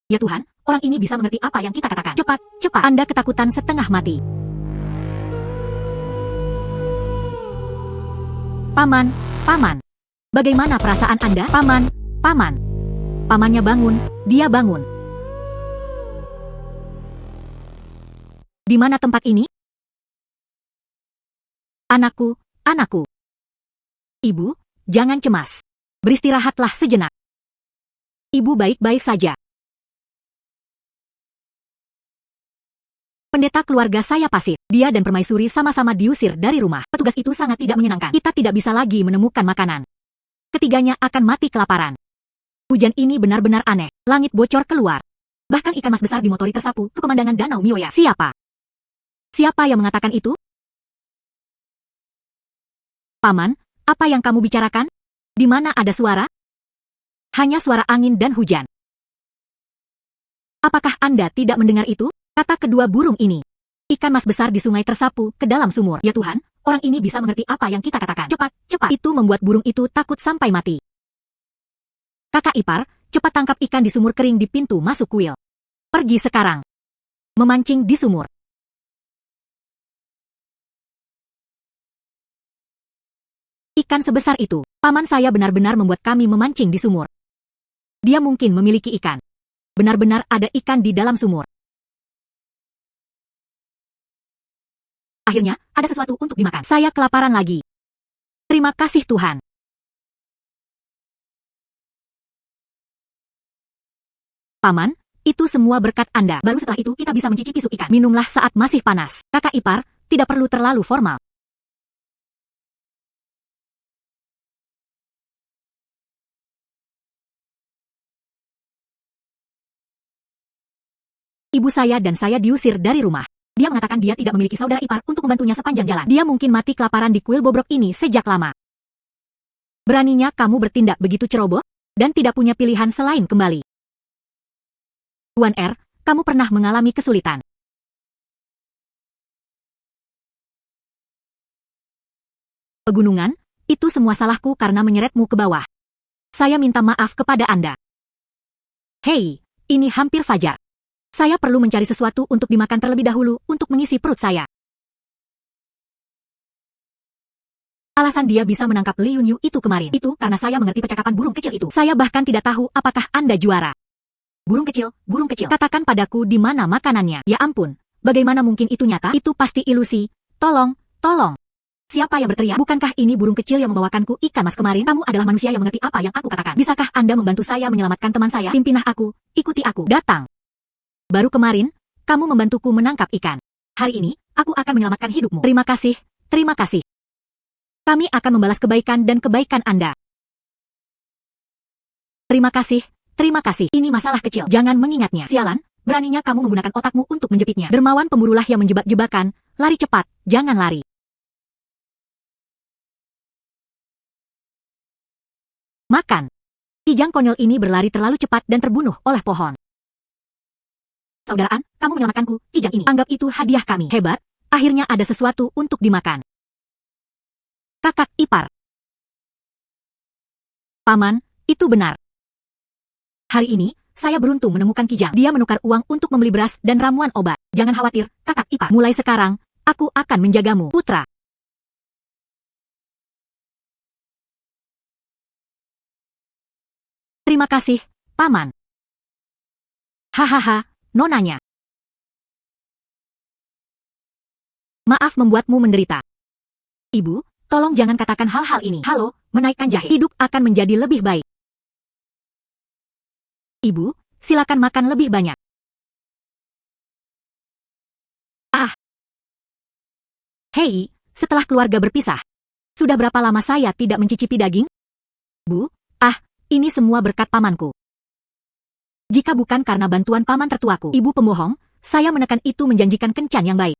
Ya Tuhan, orang ini bisa mengerti apa yang kita katakan. Cepat, cepat. Anda ketakutan setengah mati. Paman, paman. Bagaimana perasaan Anda? Paman, paman. Pamannya bangun, dia bangun. Di mana tempat ini? Anakku, anakku. Ibu, jangan cemas. Beristirahatlah sejenak. Ibu baik-baik saja. Pendeta keluarga saya pasif. Dia dan permaisuri sama-sama diusir dari rumah. Petugas itu sangat tidak menyenangkan. Kita tidak bisa lagi menemukan makanan. Ketiganya akan mati kelaparan. Hujan ini benar-benar aneh. Langit bocor keluar. Bahkan ikan mas besar dimotori tersapu ke pemandangan Danau Mioya. Siapa? Siapa yang mengatakan itu? Paman, apa yang kamu bicarakan? Di mana ada suara? Hanya suara angin dan hujan. Apakah Anda tidak mendengar itu? Kata kedua burung ini. Ikan mas besar di sungai tersapu ke dalam sumur. Ya Tuhan, orang ini bisa mengerti apa yang kita katakan. Cepat, cepat. Itu membuat burung itu takut sampai mati. Kakak ipar, cepat tangkap ikan di sumur kering di pintu masuk kuil. Pergi sekarang. Memancing di sumur. Ikan sebesar itu, paman saya benar-benar membuat kami memancing di sumur. Dia mungkin memiliki ikan. Benar-benar ada ikan di dalam sumur. Akhirnya, ada sesuatu untuk dimakan. Saya kelaparan lagi. Terima kasih Tuhan. Paman, itu semua berkat Anda. Baru setelah itu kita bisa mencicipi sup ikan. Minumlah saat masih panas. Kakak ipar, tidak perlu terlalu formal. Ibu saya dan saya diusir dari rumah. Dia mengatakan dia tidak memiliki saudara ipar untuk membantunya sepanjang jalan. Dia mungkin mati kelaparan di kuil bobrok ini sejak lama. Beraninya kamu bertindak begitu ceroboh, dan tidak punya pilihan selain kembali. Tuan R, kamu pernah mengalami kesulitan. Pegunungan, itu semua salahku karena menyeretmu ke bawah. Saya minta maaf kepada Anda. Hei, ini hampir fajar. Saya perlu mencari sesuatu untuk dimakan terlebih dahulu untuk mengisi perut saya. Alasan dia bisa menangkap Li Yunyu itu kemarin. Itu karena saya mengerti percakapan burung kecil itu. Saya bahkan tidak tahu apakah Anda juara. Burung kecil, katakan padaku di mana makanannya. Ya ampun, bagaimana mungkin itu nyata? Itu pasti ilusi. Tolong, tolong. Siapa yang berteriak? Bukankah ini burung kecil yang membawakanku ikan mas kemarin? Kamu adalah manusia yang mengerti apa yang aku katakan. Bisakah Anda membantu saya menyelamatkan teman saya? Pimpinlah aku, ikuti aku. Datang. Baru kemarin, kamu membantuku menangkap ikan. Hari ini, aku akan menyelamatkan hidupmu. Terima kasih, terima kasih. Kami akan membalas kebaikan dan kebaikan Anda. Terima kasih, terima kasih. Ini masalah kecil, jangan mengingatnya. Sialan, beraninya kamu menggunakan otakmu untuk menjepitnya. Dermawan pemburulah yang menjebak-jebakan, lari cepat, jangan lari. Makan. Kijang konyol ini berlari terlalu cepat dan terbunuh oleh pohon. Saudaraan, kamu menyelamatkanku, kijang ini. Anggap itu hadiah kami. Hebat, akhirnya ada sesuatu untuk dimakan. Kakak ipar. Paman, itu benar. Hari ini, saya beruntung menemukan kijang. Dia menukar uang untuk membeli beras dan ramuan obat. Jangan khawatir, kakak ipar. Mulai sekarang, aku akan menjagamu, putra. Terima kasih, Paman. Hahaha. Nonanya. Maaf membuatmu menderita. Ibu, tolong jangan katakan hal-hal ini. Halo, menaikkan jahe. Hidup akan menjadi lebih baik. Ibu, silakan makan lebih banyak. Ah. Hei, setelah keluarga berpisah. Sudah berapa lama saya tidak mencicipi daging? Bu, ini semua berkat pamanku. Jika bukan karena bantuan paman tertuaku, ibu pembohong, saya menekan itu menjanjikan kencan yang baik.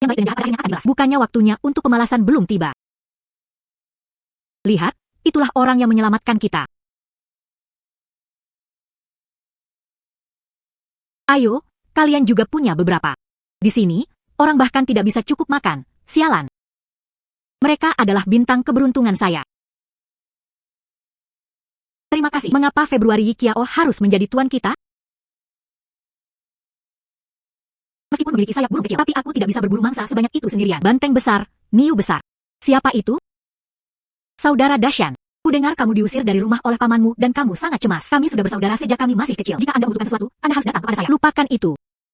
Yang baik dan jahat akhirnya akan dibalas. Bukannya waktunya untuk pemalasan belum tiba. Lihat, itulah orang yang menyelamatkan kita. Ayo, kalian juga punya beberapa. Di sini, orang bahkan tidak bisa cukup makan. Sialan. Mereka adalah bintang keberuntungan saya. Terima kasih. Mengapa Februari Yikiao harus menjadi tuan kita? Meskipun memiliki sayap burung kecil, tapi aku tidak bisa berburu mangsa sebanyak itu sendirian. Banteng besar, Niu besar. Siapa itu? Saudara Dashan. Ku dengar kamu diusir dari rumah oleh pamanmu dan kamu sangat cemas. Kami sudah bersaudara sejak kami masih kecil. Jika Anda membutuhkan sesuatu, Anda harus datang kepada saya. Lupakan itu.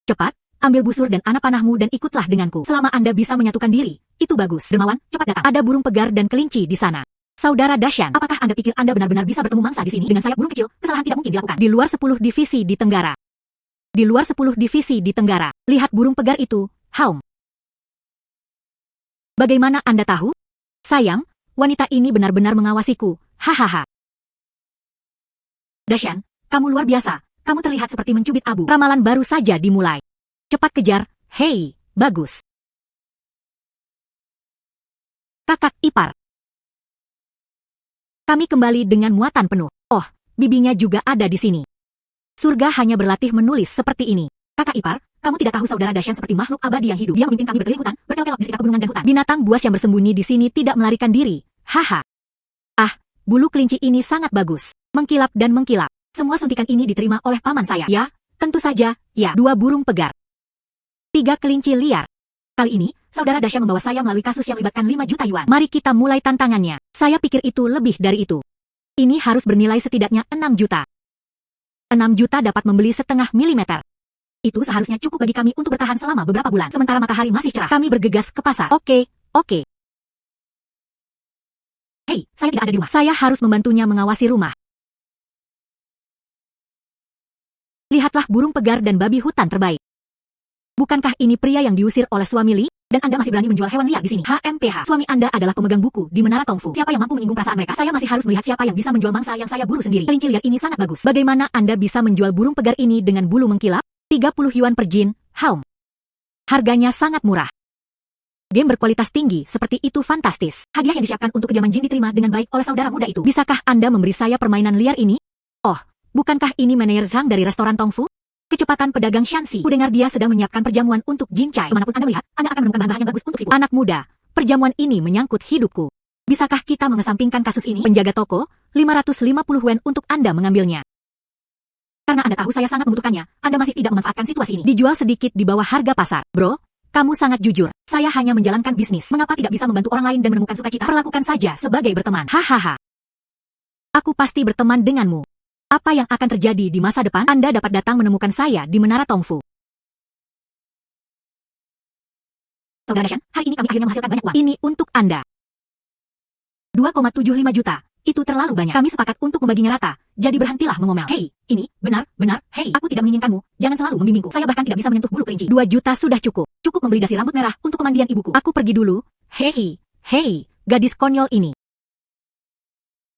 Cepat, ambil busur dan anak panahmu dan ikutlah denganku. Selama Anda bisa menyatukan diri, itu bagus. Dermawan, cepat datang. Ada burung pegar dan kelinci di sana. Saudara Dashan, apakah Anda pikir Anda benar-benar bisa bertemu mangsa di sini? Dengan sayap burung kecil, kesalahan tidak mungkin dilakukan. Di luar 10 divisi di Tenggara. Di luar 10 divisi di Tenggara. Lihat burung pegar itu, Haum. Bagaimana Anda tahu? Sayang, wanita ini benar-benar mengawasiku. Hahaha. Dashan, kamu luar biasa. Kamu terlihat seperti mencubit abu. Ramalan baru saja dimulai. Cepat kejar. Hei, bagus. Kakak ipar. Kami kembali dengan muatan penuh. Oh, bibinya juga ada di sini. Surga hanya berlatih menulis seperti ini. Kakak ipar, kamu tidak tahu saudara Dashan seperti makhluk abadi yang hidup. Dia memimpin kami berkeliling hutan, berkelok-kelok di sekitar pegunungan dan hutan. Binatang buas yang bersembunyi di sini tidak melarikan diri. Haha. Ah, bulu kelinci ini sangat bagus. Mengkilap dan mengkilap. Semua suntikan ini diterima oleh paman saya. Ya, tentu saja, ya. 2 burung pegar. 3 kelinci liar. Kali ini, saudara Dashan membawa saya melalui kasus yang melibatkan 5 juta yuan. Mari kita mulai tantangannya. Saya pikir itu lebih dari itu. Ini harus bernilai setidaknya 6 juta. 6 juta dapat membeli setengah milimeter. Itu seharusnya cukup bagi kami untuk bertahan selama beberapa bulan. Sementara matahari masih cerah, kami bergegas ke pasar. Oke. Hei, saya tidak ada di rumah. Saya harus membantunya mengawasi rumah. Lihatlah burung pegar dan babi hutan terbaik. Bukankah ini pria yang diusir oleh suami Li? Dan Anda masih berani menjual hewan liar di sini? HMPH. Suami Anda adalah pemegang buku di Menara Tongfu. Siapa yang mampu menyinggung perasaan mereka? Saya masih harus melihat siapa yang bisa menjual mangsa yang saya buru sendiri. Kelinci liar ini sangat bagus. Bagaimana Anda bisa menjual burung pegar ini dengan bulu mengkilap? 30 yuan per jin, Haum. Harganya sangat murah. Game berkualitas tinggi seperti itu fantastis. Hadiah yang disiapkan untuk kediaman jin diterima dengan baik oleh saudara muda itu. Bisakah Anda memberi saya permainan liar ini? Oh, bukankah ini manajer Zhang dari restoran Tongfu? Kecepatan pedagang Shanxi. Ku dengar dia sedang menyiapkan perjamuan untuk Jin Chai. Kemanapun Anda melihat, Anda akan menemukan bahan-bahan yang bagus untuk sibuk. Anak muda, perjamuan ini menyangkut hidupku. Bisakah kita mengesampingkan kasus ini? Penjaga toko, 550 wen untuk Anda mengambilnya. Karena Anda tahu saya sangat membutuhkannya, Anda masih tidak memanfaatkan situasi ini. Dijual sedikit di bawah harga pasar. Bro, kamu sangat jujur. Saya hanya menjalankan bisnis. Mengapa tidak bisa membantu orang lain dan menemukan sukacita? Perlakukan saja sebagai berteman. Hahaha. Aku pasti berteman denganmu. Apa yang akan terjadi di masa depan? Anda dapat datang menemukan saya di Menara Tongfu. Saudara Dashan, hari ini kami akhirnya menghasilkan banyak uang. Ini untuk Anda. 2,75 juta. Itu terlalu banyak. Kami sepakat untuk membaginya rata. Jadi berhentilah mengomel. Hei, ini, benar, hei, aku tidak menginginkanmu. Jangan selalu membimbingku. Saya bahkan tidak bisa menyentuh bulu kelinci. 2 juta sudah cukup. Cukup membeli dasi rambut merah untuk pemandian ibuku. Aku pergi dulu. Hei, gadis konyol ini.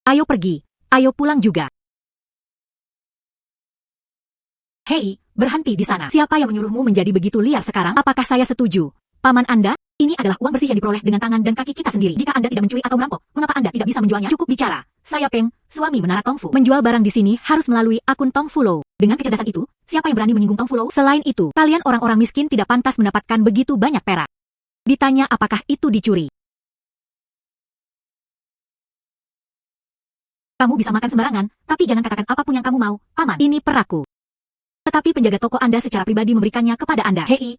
Ayo pergi. Ayo pulang juga. Hei, berhenti di sana. Siapa yang menyuruhmu menjadi begitu liar sekarang? Apakah saya setuju? Paman Anda? Ini adalah uang bersih yang diperoleh dengan tangan dan kaki kita sendiri. Jika Anda tidak mencuri atau merampok, mengapa Anda tidak bisa menjualnya? Cukup bicara. Saya Peng, suami Menara Tongfu. Menjual barang di sini harus melalui akun Tongfu Low. Dengan kecerdasan itu, siapa yang berani menyinggung Tongfu Low? Selain itu, kalian orang-orang miskin tidak pantas mendapatkan begitu banyak perak. Ditanya apakah itu dicuri. Kamu bisa makan sembarangan, tapi jangan katakan apapun yang kamu mau, paman. Ini peraku. Tetapi penjaga toko Anda secara pribadi memberikannya kepada Anda. Hei.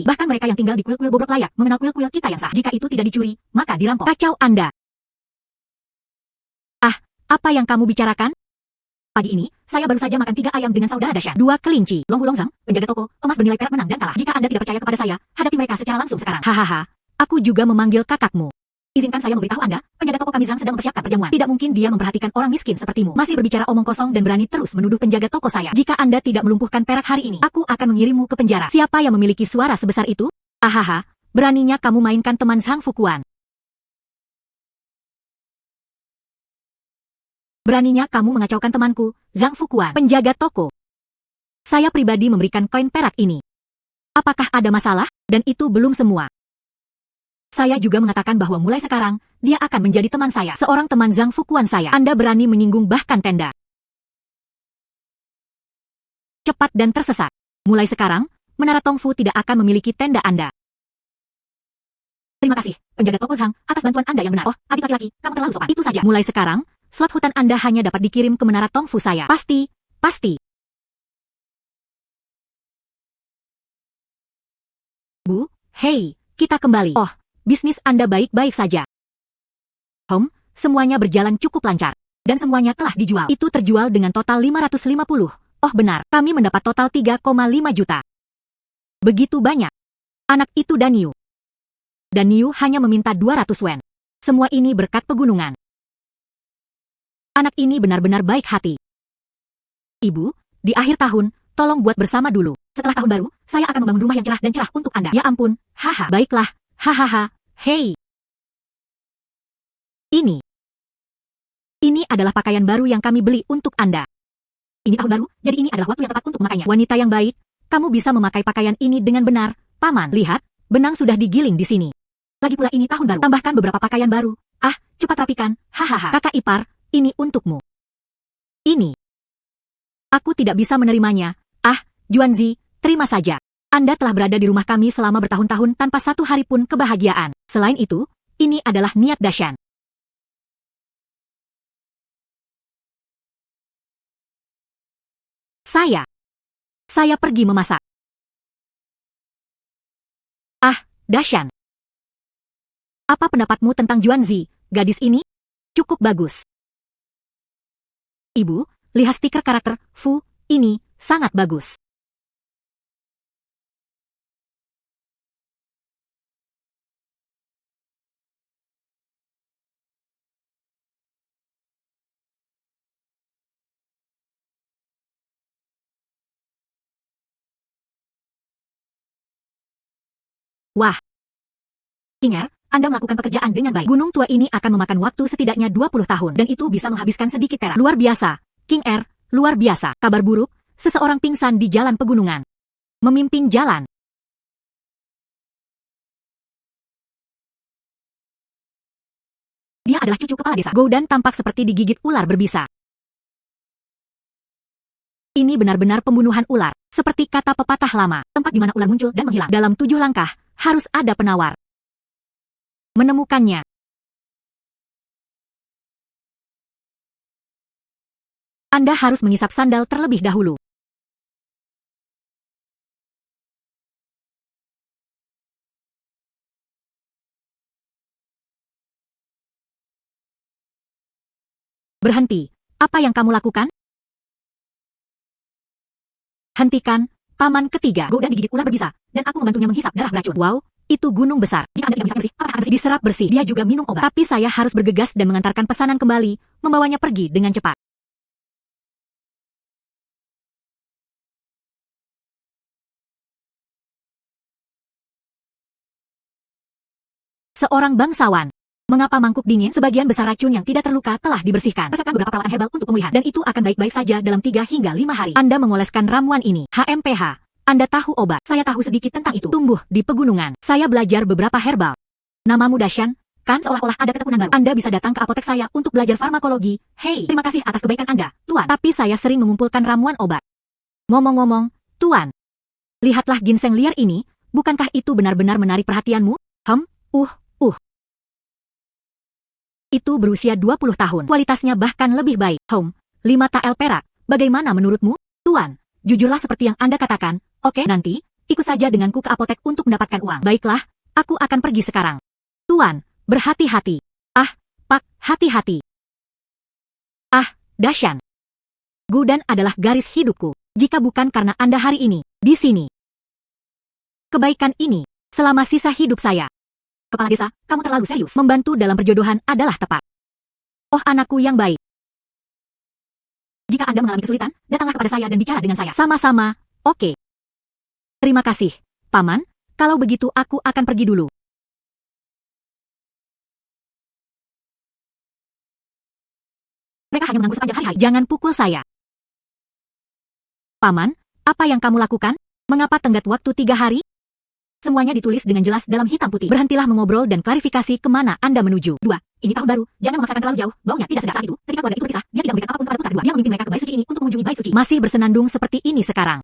Bahkan mereka yang tinggal di kuil-kuil bobrok layak mengenal kuil-kuil kita yang sah. Jika itu tidak dicuri, maka dirampok. Kacau Anda. Ah, apa yang kamu bicarakan? Pagi ini, saya baru saja makan 3 ayam dengan saudara Dashan. 2 kelinci. Long Hu Longzang, penjaga toko, emas bernilai perak menang dan kalah. Jika Anda tidak percaya kepada saya, hadapi mereka secara langsung sekarang. Hahaha, aku juga memanggil kakakmu. Izinkan saya memberitahu Anda, penjaga toko kami Zhang sedang mempersiapkan perjamuan. Tidak mungkin dia memperhatikan orang miskin sepertimu. Masih berbicara omong kosong dan berani terus menuduh penjaga toko saya. Jika Anda tidak melumpuhkan perak hari ini, aku akan mengirimmu ke penjara. Siapa yang memiliki suara sebesar itu? Ahaha, beraninya kamu mainkan teman Zhang Fukuan. Beraninya kamu mengacaukan temanku, Zhang Fukuan, penjaga toko. Saya pribadi memberikan koin perak ini. Apakah ada masalah? Dan itu belum semua. Saya juga mengatakan bahwa mulai sekarang, dia akan menjadi teman saya. Seorang teman Zhang Fukuan saya. Anda berani menyinggung bahkan tenda. Cepat dan tersesat. Mulai sekarang, Menara Tongfu tidak akan memiliki tenda Anda. Terima kasih, penjaga toko Zhang, atas bantuan Anda yang benar. Oh, adik laki-laki, kamu terlalu sopan. Itu saja. Mulai sekarang, slot hutan Anda hanya dapat dikirim ke Menara Tongfu saya. Pasti. Bu, hei, kita kembali. Oh, bisnis Anda baik-baik saja. Semuanya berjalan cukup lancar. Dan semuanya telah dijual. Itu terjual dengan total 550. Oh benar, kami mendapat total 3,5 juta. Begitu banyak. Anak itu Danyu. Danyu hanya meminta 200 wen. Semua ini berkat pegunungan. Anak ini benar-benar baik hati. Ibu, di akhir tahun, tolong buat bersama dulu. Setelah tahun baru, saya akan membangun rumah yang cerah dan cerah untuk Anda. Ya ampun, haha. Baiklah, hahaha, hei. Ini adalah pakaian baru yang kami beli untuk Anda. Ini tahun baru, jadi ini adalah waktu yang tepat untuk memakainya. Wanita yang baik, kamu bisa memakai pakaian ini dengan benar, Paman. Lihat, benang sudah digiling di sini. Lagi pula ini tahun baru. Tambahkan beberapa pakaian baru. Ah, cepat rapikan. Hahaha. Kakak ipar, ini untukmu. Ini. Aku tidak bisa menerimanya. Ah, Juanzi, terima saja. Anda telah berada di rumah kami selama bertahun-tahun tanpa satu hari pun kebahagiaan. Selain itu, ini adalah niat Dashan. Saya pergi memasak. Ah, Dashan. Apa pendapatmu tentang Juanzi, gadis ini? Cukup bagus. Ibu, lihat stiker karakter, Fu, ini, sangat bagus. Wah. King Er, Anda melakukan pekerjaan dengan baik. Gunung tua ini akan memakan waktu setidaknya 20 tahun. Dan itu bisa menghabiskan sedikit perak. Luar biasa. King Er, luar biasa. Kabar buruk, seseorang pingsan di jalan pegunungan. Memimpin jalan. Dia adalah cucu kepala desa. Goudan tampak seperti digigit ular berbisa. Ini benar-benar pembunuhan ular. Seperti kata pepatah lama, tempat di mana ular muncul dan menghilang. Dalam 7 langkah, harus ada penawar. Menemukannya. Anda harus mengisap sandal terlebih dahulu. Berhenti. Apa yang kamu lakukan? Hentikan, Paman ketiga. Goudan digigit ular berbisa, dan aku membantunya menghisap darah beracun. Wow, itu gunung besar. Jika Anda tidak bisa bersih, apakah akan bersih? Diserap bersih. Dia juga minum obat. Tapi saya harus bergegas dan mengantarkan pesanan kembali, membawanya pergi dengan cepat. Seorang bangsawan. Mengapa mangkuk dingin? Sebagian besar racun yang tidak terluka telah dibersihkan. Rasakan beberapa perawatan herbal untuk pemulihan. Dan itu akan baik-baik saja dalam 3 hingga 5 hari. Anda mengoleskan ramuan ini. HMPH. Anda tahu obat. Saya tahu sedikit tentang itu. Tumbuh di pegunungan. Saya belajar beberapa herbal. Namamu Dashan? Kan seolah-olah ada ketekunan baru. Anda bisa datang ke apotek saya untuk belajar farmakologi. Hei, terima kasih atas kebaikan Anda, Tuan. Tapi saya sering mengumpulkan ramuan obat. Ngomong-ngomong, Tuan. Lihatlah ginseng liar ini. Bukankah itu benar-benar menarik perhatianmu? Itu berusia 20 tahun. Kualitasnya bahkan lebih baik. 5 tael perak. Bagaimana menurutmu? Tuan, jujurlah seperti yang Anda katakan. Oke, nanti, ikut saja denganku ke apotek untuk mendapatkan uang. Baiklah, aku akan pergi sekarang. Tuan, berhati-hati. Ah, Pak, hati-hati. Ah, Dashan. Goudan adalah garis hidupku. Jika bukan karena Anda hari ini, di sini. Kebaikan ini, selama sisa hidup saya. Kepala desa, kamu terlalu serius. Membantu dalam perjodohan adalah tepat. Oh anakku yang baik. Jika Anda mengalami kesulitan, datanglah kepada saya dan bicara dengan saya. Sama-sama, oke. Terima kasih, Paman. Kalau begitu aku akan pergi dulu. Mereka hanya mengganggu sepanjang hari-hari. Jangan pukul saya. Paman, apa yang kamu lakukan? Mengapa tenggat waktu 3 hari? Semuanya ditulis dengan jelas dalam hitam putih. Berhentilah mengobrol dan klarifikasi kemana Anda menuju. 2. Ini tahun baru, jangan memaksakan terlalu jauh. Baunya tidak sedap saat itu. Ketika keluarga itu berpisah, dia tidak memberikan apapun kepada putra kedua. Dia memimpin mereka ke bait suci ini untuk mengunjungi bait suci. Masih bersenandung seperti ini sekarang.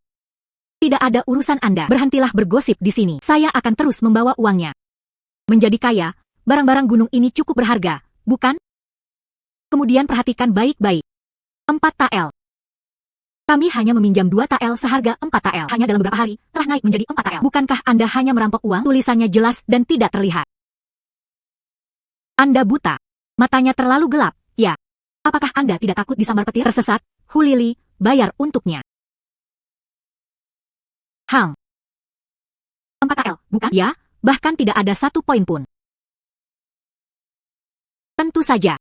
Tidak ada urusan Anda. Berhentilah bergosip di sini. Saya akan terus membawa uangnya. Menjadi kaya, barang-barang gunung ini cukup berharga, bukan? Kemudian perhatikan baik-baik. 4 tael. Kami hanya meminjam 2 TL seharga 4 TL. Hanya dalam beberapa hari, telah naik menjadi 4 TL. Bukankah Anda hanya merampok uang? Tulisannya jelas dan tidak terlihat. Anda buta. Matanya terlalu gelap, ya. Apakah Anda tidak takut disambar petir? Tersesat, Hulili, bayar untuknya. Hang. 4 TL, bukan? Ya, bahkan tidak ada 1 poin pun. Tentu saja.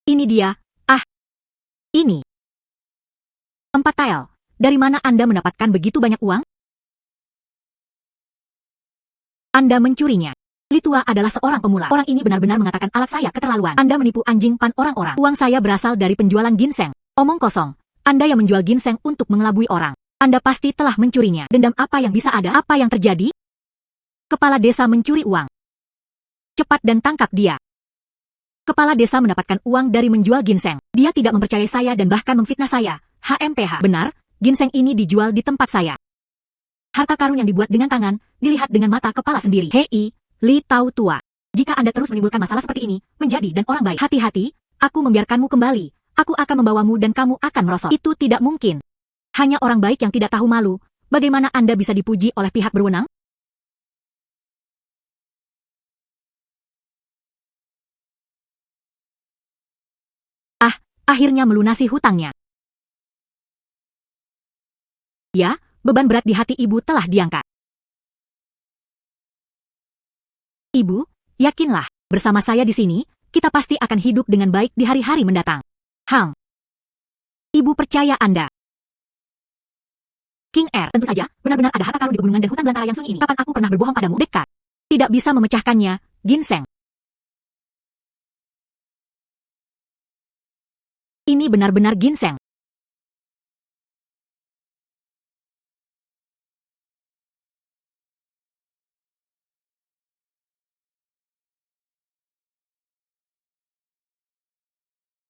Ini dia. Ini. 4 TL. Dari mana Anda mendapatkan begitu banyak uang? Anda mencurinya. Litua adalah seorang pemula. Orang ini benar-benar mengatakan alat saya keterlaluan. Anda menipu anjing pan orang-orang. Uang saya berasal dari penjualan ginseng. Omong kosong. Anda yang menjual ginseng untuk mengelabui orang. Anda pasti telah mencurinya. Dendam apa yang bisa ada? Apa yang terjadi? Kepala desa mencuri uang. Cepat dan tangkap dia. Kepala desa mendapatkan uang dari menjual ginseng. Dia tidak mempercayai saya dan bahkan memfitnah saya. HMPH. Benar, ginseng ini dijual di tempat saya. Harta karun yang dibuat dengan tangan, dilihat dengan mata kepala sendiri. Hei, Li Tau tua. Jika Anda terus menimbulkan masalah seperti ini, menjadi dan orang baik. Hati-hati, aku membiarkanmu kembali. Aku akan membawamu dan kamu akan merosot. Itu tidak mungkin. Hanya orang baik yang tidak tahu malu. Bagaimana Anda bisa dipuji oleh pihak berwenang? Akhirnya melunasi hutangnya. Ya, beban berat di hati ibu telah diangkat. Ibu, yakinlah, bersama saya di sini, kita pasti akan hidup dengan baik di hari-hari mendatang. Hang. Ibu percaya Anda. King R, tentu saja, benar-benar ada harta karun di pegunungan dan hutan belantara yang sunyi ini. Kapan aku pernah berbohong padamu? Dekat. Tidak bisa memecahkannya, ginseng. Ini benar-benar ginseng.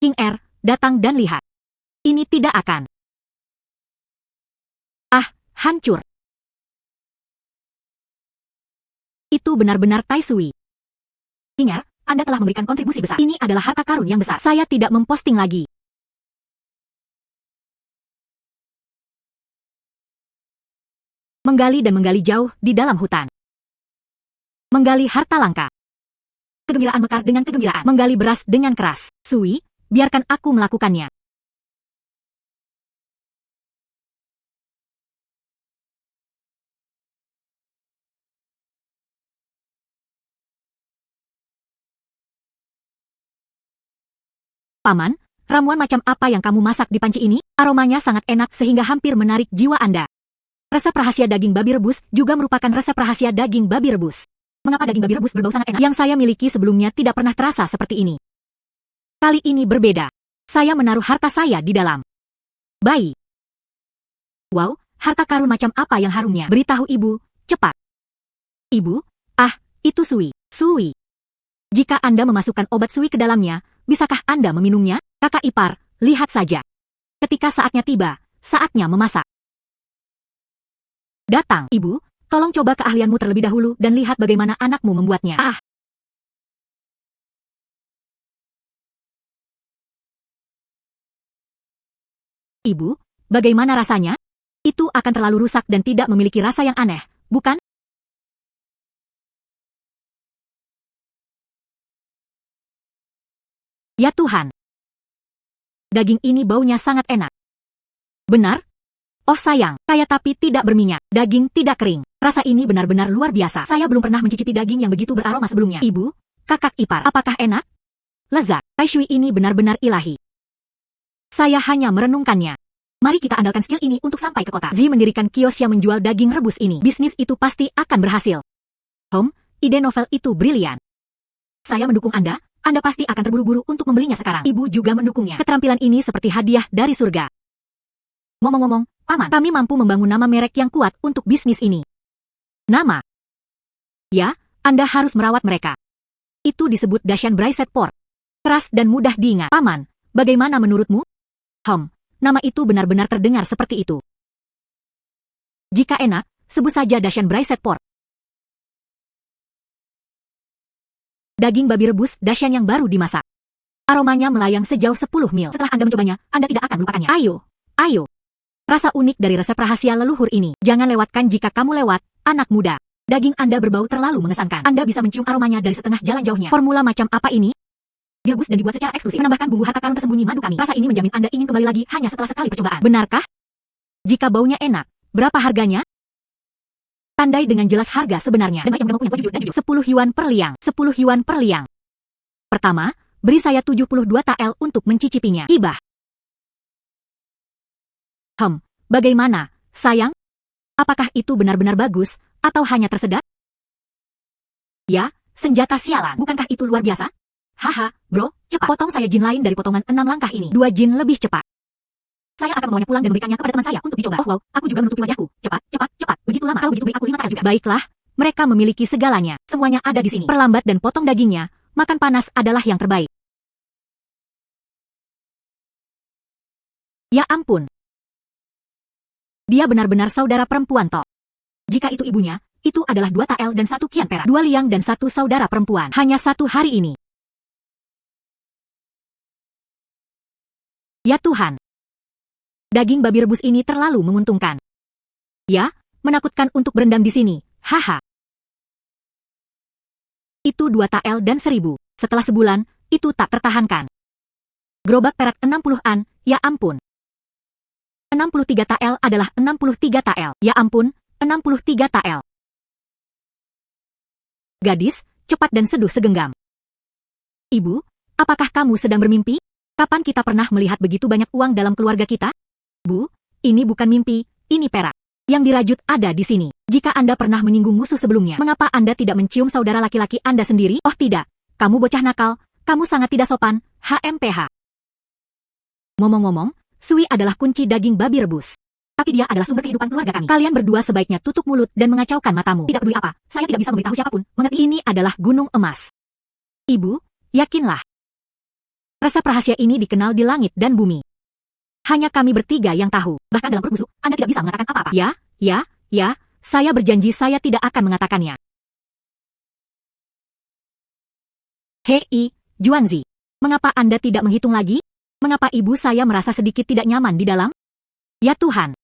King R, datang dan lihat. Ini tidak akan. Hancur. Itu benar-benar Tai Sui. King R, Anda telah memberikan kontribusi besar. Ini adalah harta karun yang besar. Saya tidak memposting lagi. Menggali dan menggali jauh di dalam hutan. Menggali harta langka. Kegembiraan mekar dengan kegembiraan. Menggali beras dengan keras. Sui, biarkan aku melakukannya. Paman, ramuan macam apa yang kamu masak di panci ini? Aromanya sangat enak sehingga hampir menarik jiwa Anda. Resep rahasia daging babi rebus juga merupakan resep rahasia daging babi rebus. Mengapa daging babi rebus berbau sangat enak? Yang saya miliki sebelumnya tidak pernah terasa seperti ini. Kali ini berbeda. Saya menaruh harta saya di dalam bayi. Wow, harta karun macam apa yang harumnya? Beritahu ibu, cepat. Ibu, itu Sui. Sui. Jika Anda memasukkan obat Sui ke dalamnya, bisakah Anda meminumnya? Kakak ipar, lihat saja. Ketika saatnya tiba, saatnya memasak. Datang, ibu, tolong coba keahlianmu terlebih dahulu dan lihat bagaimana anakmu membuatnya. Ibu, bagaimana rasanya? Itu akan terlalu rusak dan tidak memiliki rasa yang aneh, bukan? Ya Tuhan. Daging ini baunya sangat enak. Benar? Oh sayang, kaya tapi tidak berminyak, daging tidak kering. Rasa ini benar-benar luar biasa. Saya belum pernah mencicipi daging yang begitu beraroma sebelumnya. Ibu, kakak ipar, apakah enak? Lezat, Tai Sui ini benar-benar ilahi. Saya hanya merenungkannya. Mari kita andalkan skill ini untuk sampai ke kota. Zi mendirikan kios yang menjual daging rebus ini. Bisnis itu pasti akan berhasil. Ide novel itu brilian. Saya mendukung Anda pasti akan terburu-buru untuk membelinya sekarang. Ibu juga mendukungnya. Keterampilan ini seperti hadiah dari surga. Ngomong-ngomong, Paman, kami mampu membangun nama merek yang kuat untuk bisnis ini. Nama? Ya, Anda harus merawat mereka. Itu disebut Dashan Braiset Pork. Keras dan mudah diingat. Paman, bagaimana menurutmu? Nama itu benar-benar terdengar seperti itu. Jika enak, sebut saja Dashan Braiset Pork. Daging babi rebus Dashan yang baru dimasak. Aromanya melayang sejauh 10 mil. Setelah Anda mencobanya, Anda tidak akan melupakannya. Ayo, ayo. Rasa unik dari resep rahasia leluhur ini. Jangan lewatkan jika kamu lewat, anak muda. Daging Anda berbau terlalu mengesankan. Anda bisa mencium aromanya dari setengah jalan jauhnya. Formula macam apa ini? Direbus dan dibuat secara eksklusif. Menambahkan bumbu harta karun tersembunyi madu kami. Rasa ini menjamin Anda ingin kembali lagi hanya setelah sekali percobaan. Benarkah? Jika baunya enak, berapa harganya? Tandai dengan jelas harga sebenarnya. Dan baik yang mudah jujur dan jujur. 10 yuan per liang. 10 yuan per liang. Pertama, beri saya 72 tael untuk mencicipinya. Hibah. Bagaimana, sayang? Apakah itu benar-benar bagus, atau hanya tersedak? Ya, senjata sialan. Bukankah itu luar biasa? Haha, bro, cepat. Potong saya jin lain dari potongan 6 langkah ini. 2 jin lebih cepat. Saya akan membawanya pulang dan memberikannya kepada teman saya untuk dicoba. Oh wow, aku juga menutupi wajahku. Cepat, cepat, cepat. Begitu lama. Kalau begitu beri aku 5 tael juga. Baiklah, mereka memiliki segalanya. Semuanya ada di sini. Perlambat dan potong dagingnya. Makan panas adalah yang terbaik. Ya ampun. Dia benar-benar saudara perempuan toh. Jika itu ibunya, itu adalah 2 tael dan 1 kian perak. 2 liang dan 1 saudara perempuan. Hanya 1 hari ini. Ya Tuhan. Daging babi rebus ini terlalu menguntungkan. Ya, menakutkan untuk berendam di sini. Haha. Itu 2 tael dan 1000. Setelah sebulan, itu tak tertahankan. Gerobak perak 60-an, ya ampun. 63 tael adalah 63 tael. Ya ampun, 63 tael. Gadis, cepat dan seduh segenggam. Ibu, apakah kamu sedang bermimpi? Kapan kita pernah melihat begitu banyak uang dalam keluarga kita? Bu, ini bukan mimpi, ini perak. Yang dirajut ada di sini. Jika Anda pernah menyinggung musuh sebelumnya, mengapa Anda tidak mencium saudara laki-laki Anda sendiri? Oh tidak, kamu bocah nakal, kamu sangat tidak sopan, HMPH. Ngomong-ngomong, Sui adalah kunci daging babi rebus. Tapi dia adalah sumber kehidupan keluarga kami. Kalian berdua sebaiknya tutup mulut dan mengacaukan matamu. Tidak peduli apa, saya tidak bisa memberitahu siapapun. Mengerti ini adalah gunung emas. Ibu, yakinlah. Resep rahasia ini dikenal di langit dan bumi. Hanya kami bertiga yang tahu. Bahkan dalam perut busuk, Anda tidak bisa mengatakan apa-apa. Ya, saya berjanji saya tidak akan mengatakannya. Hei, Juanzi. Mengapa Anda tidak menghitung lagi? Mengapa ibu saya merasa sedikit tidak nyaman di dalam? Ya Tuhan.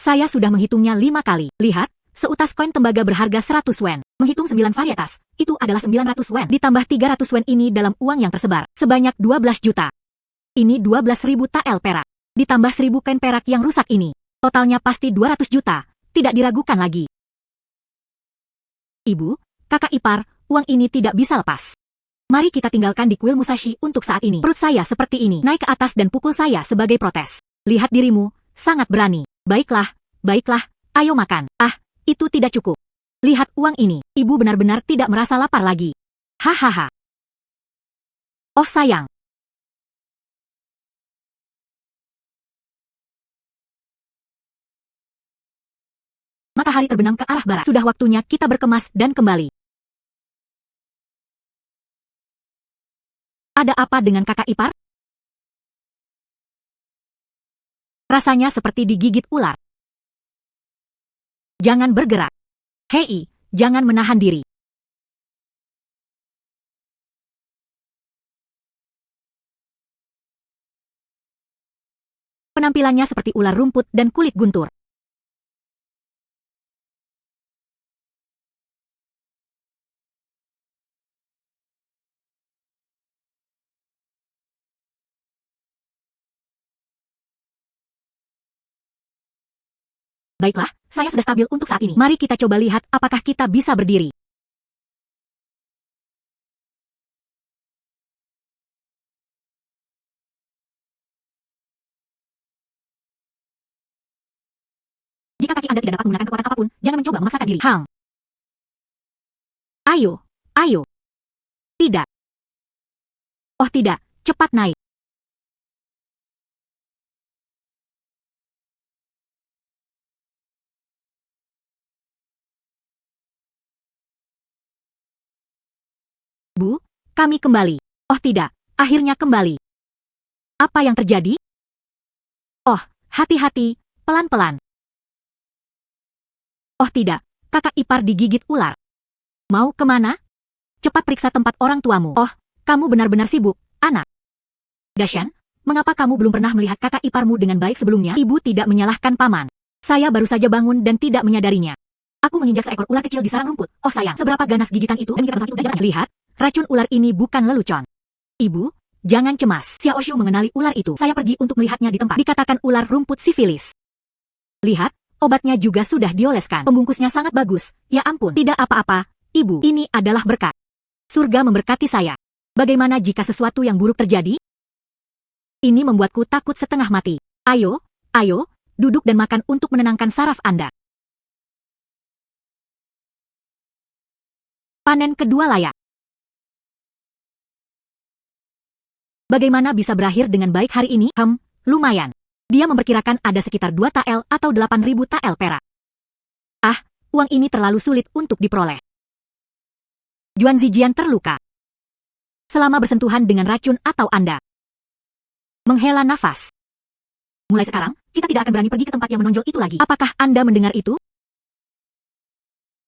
Saya sudah menghitungnya 5 kali. Lihat, seutas koin tembaga berharga 100 wen. Menghitung 9 varietas, itu adalah 900 wen. Ditambah 300 wen ini dalam uang yang tersebar. Sebanyak 12 juta. Ini 12.000 tael perak. Ditambah 1000 koin perak yang rusak ini. Totalnya pasti 200 juta. Tidak diragukan lagi. Ibu, kakak ipar, uang ini tidak bisa lepas. Mari kita tinggalkan di kuil Musashi untuk saat ini. Perut saya seperti ini. Naik ke atas dan pukul saya sebagai protes. Lihat dirimu, sangat berani. Baiklah, ayo makan. Ah, itu tidak cukup. Lihat uang ini. Ibu benar-benar tidak merasa lapar lagi. Hahaha. Oh sayang. Matahari terbenam ke arah barat. Sudah waktunya kita berkemas dan kembali. Ada apa dengan kakak ipar? Rasanya seperti digigit ular. Jangan bergerak. Hei, jangan menahan diri. Penampilannya seperti ular rumput dan kulit guntur. Baiklah, saya sudah stabil untuk saat ini. Mari kita coba lihat apakah kita bisa berdiri. Jika kaki Anda tidak dapat menggunakan kekuatan apapun, jangan mencoba memaksakan diri. Ayo. Tidak. Oh tidak, cepat naik. Bu, kami kembali. Oh tidak, akhirnya kembali. Apa yang terjadi? Oh, hati-hati, pelan-pelan. Oh tidak, kakak ipar digigit ular. Mau kemana? Cepat periksa tempat orang tuamu. Oh, kamu benar-benar sibuk, anak. Dashan, mengapa kamu belum pernah melihat kakak iparmu dengan baik sebelumnya? Ibu tidak menyalahkan paman. Saya baru saja bangun dan tidak menyadarinya. Aku menginjak seekor ular kecil di sarang rumput. Oh sayang, seberapa ganas gigitan itu dan itu jalannya. Lihat, racun ular ini bukan lelucon. Ibu, jangan cemas. Xiao Shu mengenali ular itu. Saya pergi untuk melihatnya di tempat. Dikatakan ular rumput sifilis. Lihat, obatnya juga sudah dioleskan. Pembungkusnya sangat bagus. Ya ampun, tidak apa-apa. Ibu, ini adalah berkat. Surga memberkati saya. Bagaimana jika sesuatu yang buruk terjadi? Ini membuatku takut setengah mati. Ayo, duduk dan makan untuk menenangkan saraf Anda. Panen kedua layak. Bagaimana bisa berakhir dengan baik hari ini? Lumayan. Dia memperkirakan ada sekitar 2 tael atau 8.000 tael perak. Ah, uang ini terlalu sulit untuk diperoleh. Juan Zijian terluka. Selama bersentuhan dengan racun atau Anda menghela nafas. Mulai sekarang, kita tidak akan berani pergi ke tempat yang menonjol itu lagi. Apakah Anda mendengar itu?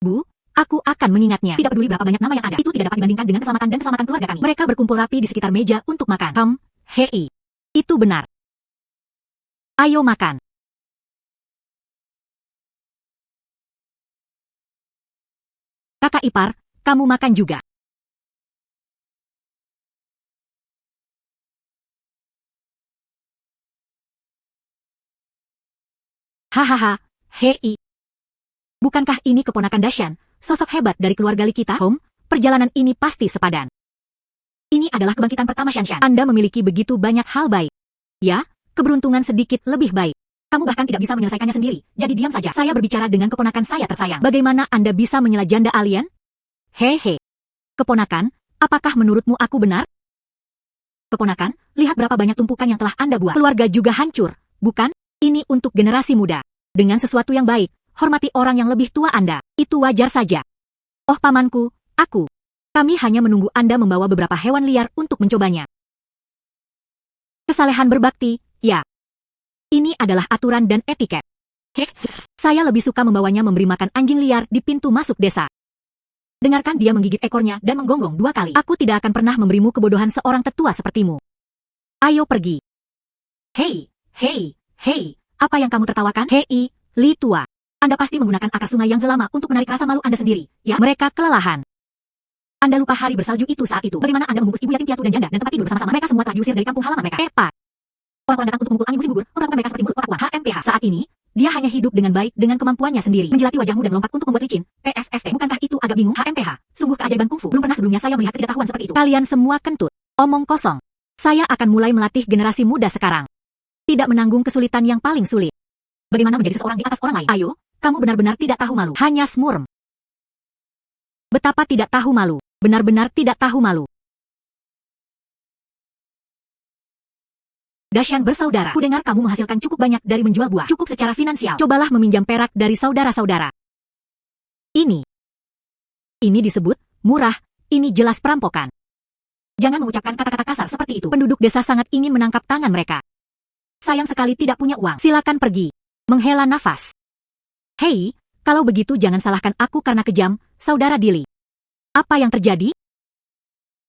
Bu, aku akan mengingatnya. Tidak peduli berapa banyak nama yang ada, itu tidak dapat dibandingkan dengan keselamatan dan keselamatan keluarga kami. Mereka berkumpul rapi di sekitar meja untuk makan. Hei. Itu benar. Ayo makan. Kakak ipar, kamu makan juga. Hahaha, hei. Bukankah ini keponakan Dashan, sosok hebat dari keluarga Li kita? Perjalanan ini pasti sepadan. Ini adalah kebangkitan pertama Shanshan. Anda memiliki begitu banyak hal baik. Ya, keberuntungan sedikit lebih baik. Kamu bahkan tidak bisa menyelesaikannya sendiri, jadi diam saja. Saya berbicara dengan keponakan saya tersayang. Bagaimana Anda bisa menyela janda alien? Hehe. Keponakan, apakah menurutmu aku benar? Keponakan, lihat berapa banyak tumpukan yang telah Anda buat. Keluarga juga hancur, bukan? Ini untuk generasi muda. Dengan sesuatu yang baik, hormati orang yang lebih tua Anda. Itu wajar saja. Oh pamanku, kami hanya menunggu Anda membawa beberapa hewan liar untuk mencobanya. Kesalehan berbakti, ya. Ini adalah aturan dan etiket. Saya lebih suka membawanya memberi makan anjing liar di pintu masuk desa. Dengarkan dia menggigit ekornya dan menggonggong 2 kali. Aku tidak akan pernah memberimu kebodohan seorang tetua sepertimu. Ayo pergi. Hei, apa yang kamu tertawakan? Hei, Li tua. Anda pasti menggunakan akar sungai yang selama untuk menarik rasa malu Anda sendiri, ya? Mereka kelelahan. Anda lupa hari bersalju itu saat itu. Bagaimana Anda membungkus ibu yatim piatu dan janda dan tempat tidur bersama-sama? Mereka semua telah diusir dari kampung halaman mereka. Tepat. Orang-orang datang untuk memukul angin musim gugur, memperlakukan mereka seperti mulut otak uang. HMPH. Saat ini, dia hanya hidup dengan baik dengan kemampuannya sendiri. Menjelati wajahmu dan melompat untuk membuat licin. PFFT. Bukankah itu agak bingung? HMPH. Sungguh keajaiban kungfu. Belum pernah sebelumnya saya melihat ketidaktahuan seperti itu. Kalian semua kentut. Omong kosong. Saya akan mulai melatih generasi muda sekarang. Tidak menanggung kesulitan yang paling sulit. Bagaimana menjadi seseorang di atas orang lain? Ayo, kamu benar-benar tidak tahu malu. Hanya smurm. Betapa tidak tahu malu. Benar-benar tidak tahu malu. Dashan bersaudara. Kudengar kamu menghasilkan cukup banyak dari menjual buah. Cukup secara finansial. Cobalah meminjam perak dari saudara-saudara. Ini disebut murah. Ini jelas perampokan. Jangan mengucapkan kata-kata kasar seperti itu. Penduduk desa sangat ingin menangkap tangan mereka. Sayang sekali tidak punya uang. Silakan pergi. Menghela nafas. Hei, kalau begitu jangan salahkan aku karena kejam, saudara Dili. Apa yang terjadi?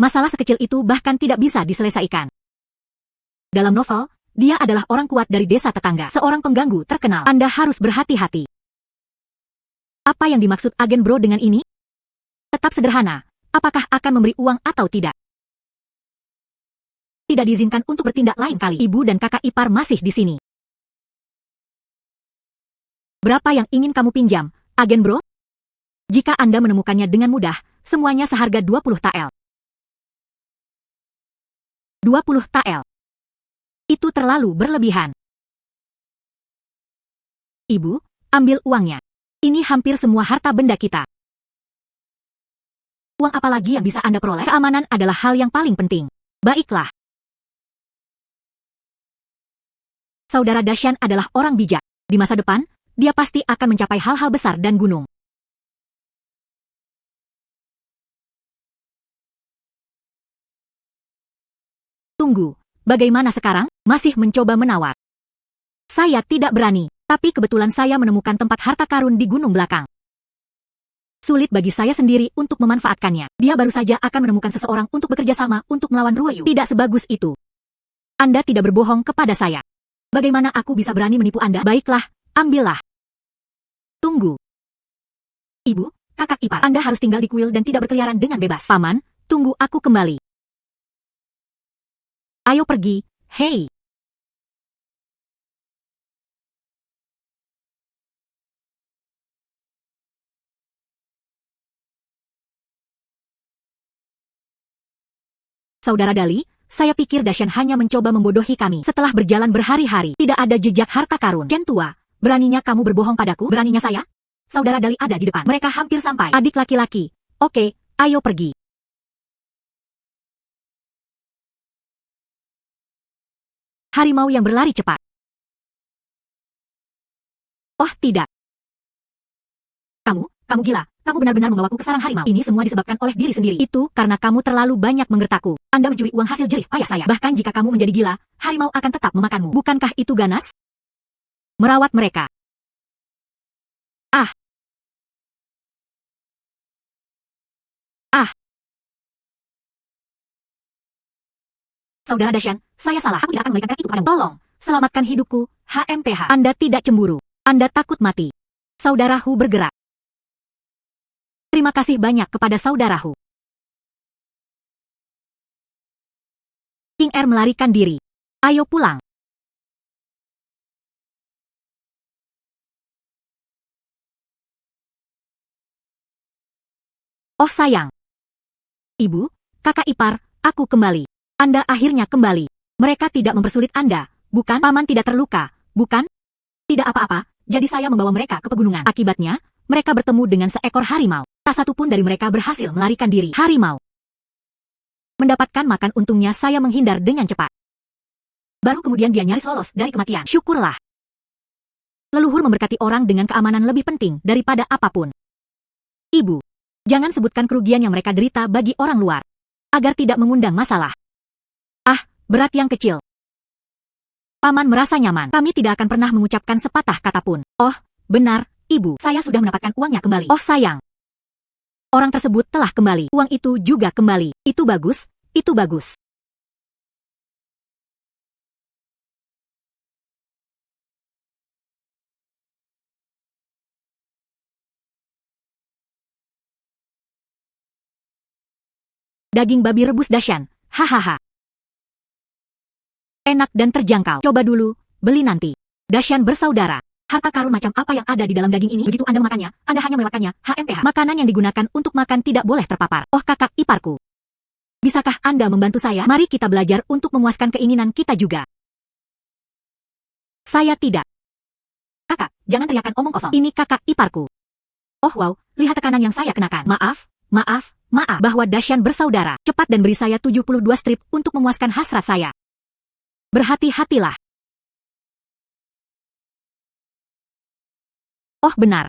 Masalah sekecil itu bahkan tidak bisa diselesaikan. Dalam novel, dia adalah orang kuat dari desa tetangga. Seorang pengganggu terkenal. Anda harus berhati-hati. Apa yang dimaksud agen bro dengan ini? Tetap sederhana. Apakah akan memberi uang atau tidak? Tidak diizinkan untuk bertindak lain kali. Ibu dan kakak ipar masih di sini. Berapa yang ingin kamu pinjam, agen bro? Jika Anda menemukannya dengan mudah, semuanya seharga 20 tael. 20 tael. Itu terlalu berlebihan. Ibu, ambil uangnya. Ini hampir semua harta benda kita. Uang apa lagi yang bisa Anda peroleh? Keamanan adalah hal yang paling penting. Baiklah. Saudara Dashan adalah orang bijak. Di masa depan, dia pasti akan mencapai hal-hal besar dan gunung. Tunggu, bagaimana sekarang? Masih mencoba menawar. Saya tidak berani, tapi kebetulan saya menemukan tempat harta karun di gunung belakang. Sulit bagi saya sendiri untuk memanfaatkannya. Dia baru saja akan menemukan seseorang untuk bekerja sama untuk melawan Ruoyu. Tidak sebagus itu. Anda tidak berbohong kepada saya. Bagaimana aku bisa berani menipu Anda? Baiklah, ambillah. Tunggu. Ibu, kakak ipar, Anda harus tinggal di kuil dan tidak berkeliaran dengan bebas. Paman, tunggu aku kembali. Ayo pergi, hei. Saudara Dali, saya pikir Dasyan hanya mencoba membodohi kami. Setelah berjalan berhari-hari, tidak ada jejak harta karun. Chen tua, beraninya kamu berbohong padaku? Beraninya saya? Saudara Dali ada di depan. Mereka hampir sampai. Adik laki-laki. Oke, ayo pergi. Harimau yang berlari cepat. Oh tidak. Kamu gila. Kamu benar-benar membawaku ke sarang harimau. Ini semua disebabkan oleh diri sendiri. Itu karena kamu terlalu banyak menggertakku. Anda mencuri uang hasil jerih payah saya. Bahkan jika kamu menjadi gila, harimau akan tetap memakanmu. Bukankah itu ganas? Merawat mereka. Ah. Ah. Saudara Dasyan, saya salah. Aku tidak akan memberikan itu padamu. Tolong, selamatkan hidupku, HMPH. Anda tidak cemburu. Anda takut mati. Saudarahu bergerak. Terima kasih banyak kepada saudarahu. King Er melarikan diri. Ayo pulang. Oh sayang. Ibu, kakak ipar, aku kembali. Anda akhirnya kembali. Mereka tidak mempersulit Anda, bukan? Paman tidak terluka, bukan? Tidak apa-apa, jadi saya membawa mereka ke pegunungan. Akibatnya, mereka bertemu dengan seekor harimau. Tak satu pun dari mereka berhasil melarikan diri. Harimau. Mendapatkan makan untungnya saya menghindar dengan cepat. Baru kemudian dia nyaris lolos dari kematian. Syukurlah. Leluhur memberkati orang dengan keamanan lebih penting daripada apapun. Ibu, jangan sebutkan kerugian yang mereka derita bagi orang luar, agar tidak mengundang masalah. Ah, berat yang kecil. Paman merasa nyaman. Kami tidak akan pernah mengucapkan sepatah kata pun. Oh, benar, Ibu. Saya sudah mendapatkan uangnya kembali. Oh sayang. Orang tersebut telah kembali. Uang itu juga kembali. Itu bagus, itu bagus. Daging babi rebus Dasyan. Hahaha. Enak dan terjangkau. Coba dulu, beli nanti. Dasyan bersaudara. Harta karun macam apa yang ada di dalam daging ini? Begitu Anda memakannya, Anda hanya melewatkannya. HMPH. Makanan yang digunakan untuk makan tidak boleh terpapar. Oh kakak iparku. Bisakah Anda membantu saya? Mari kita belajar untuk memuaskan keinginan kita juga. Saya tidak. Kakak, jangan teriakan omong kosong. Ini kakak iparku. Oh wow, lihat tekanan yang saya kenakan. Maaf, bahwa Dasyan bersaudara. Cepat dan beri saya 72 strip untuk memuaskan hasrat saya. Berhati-hatilah. Oh benar.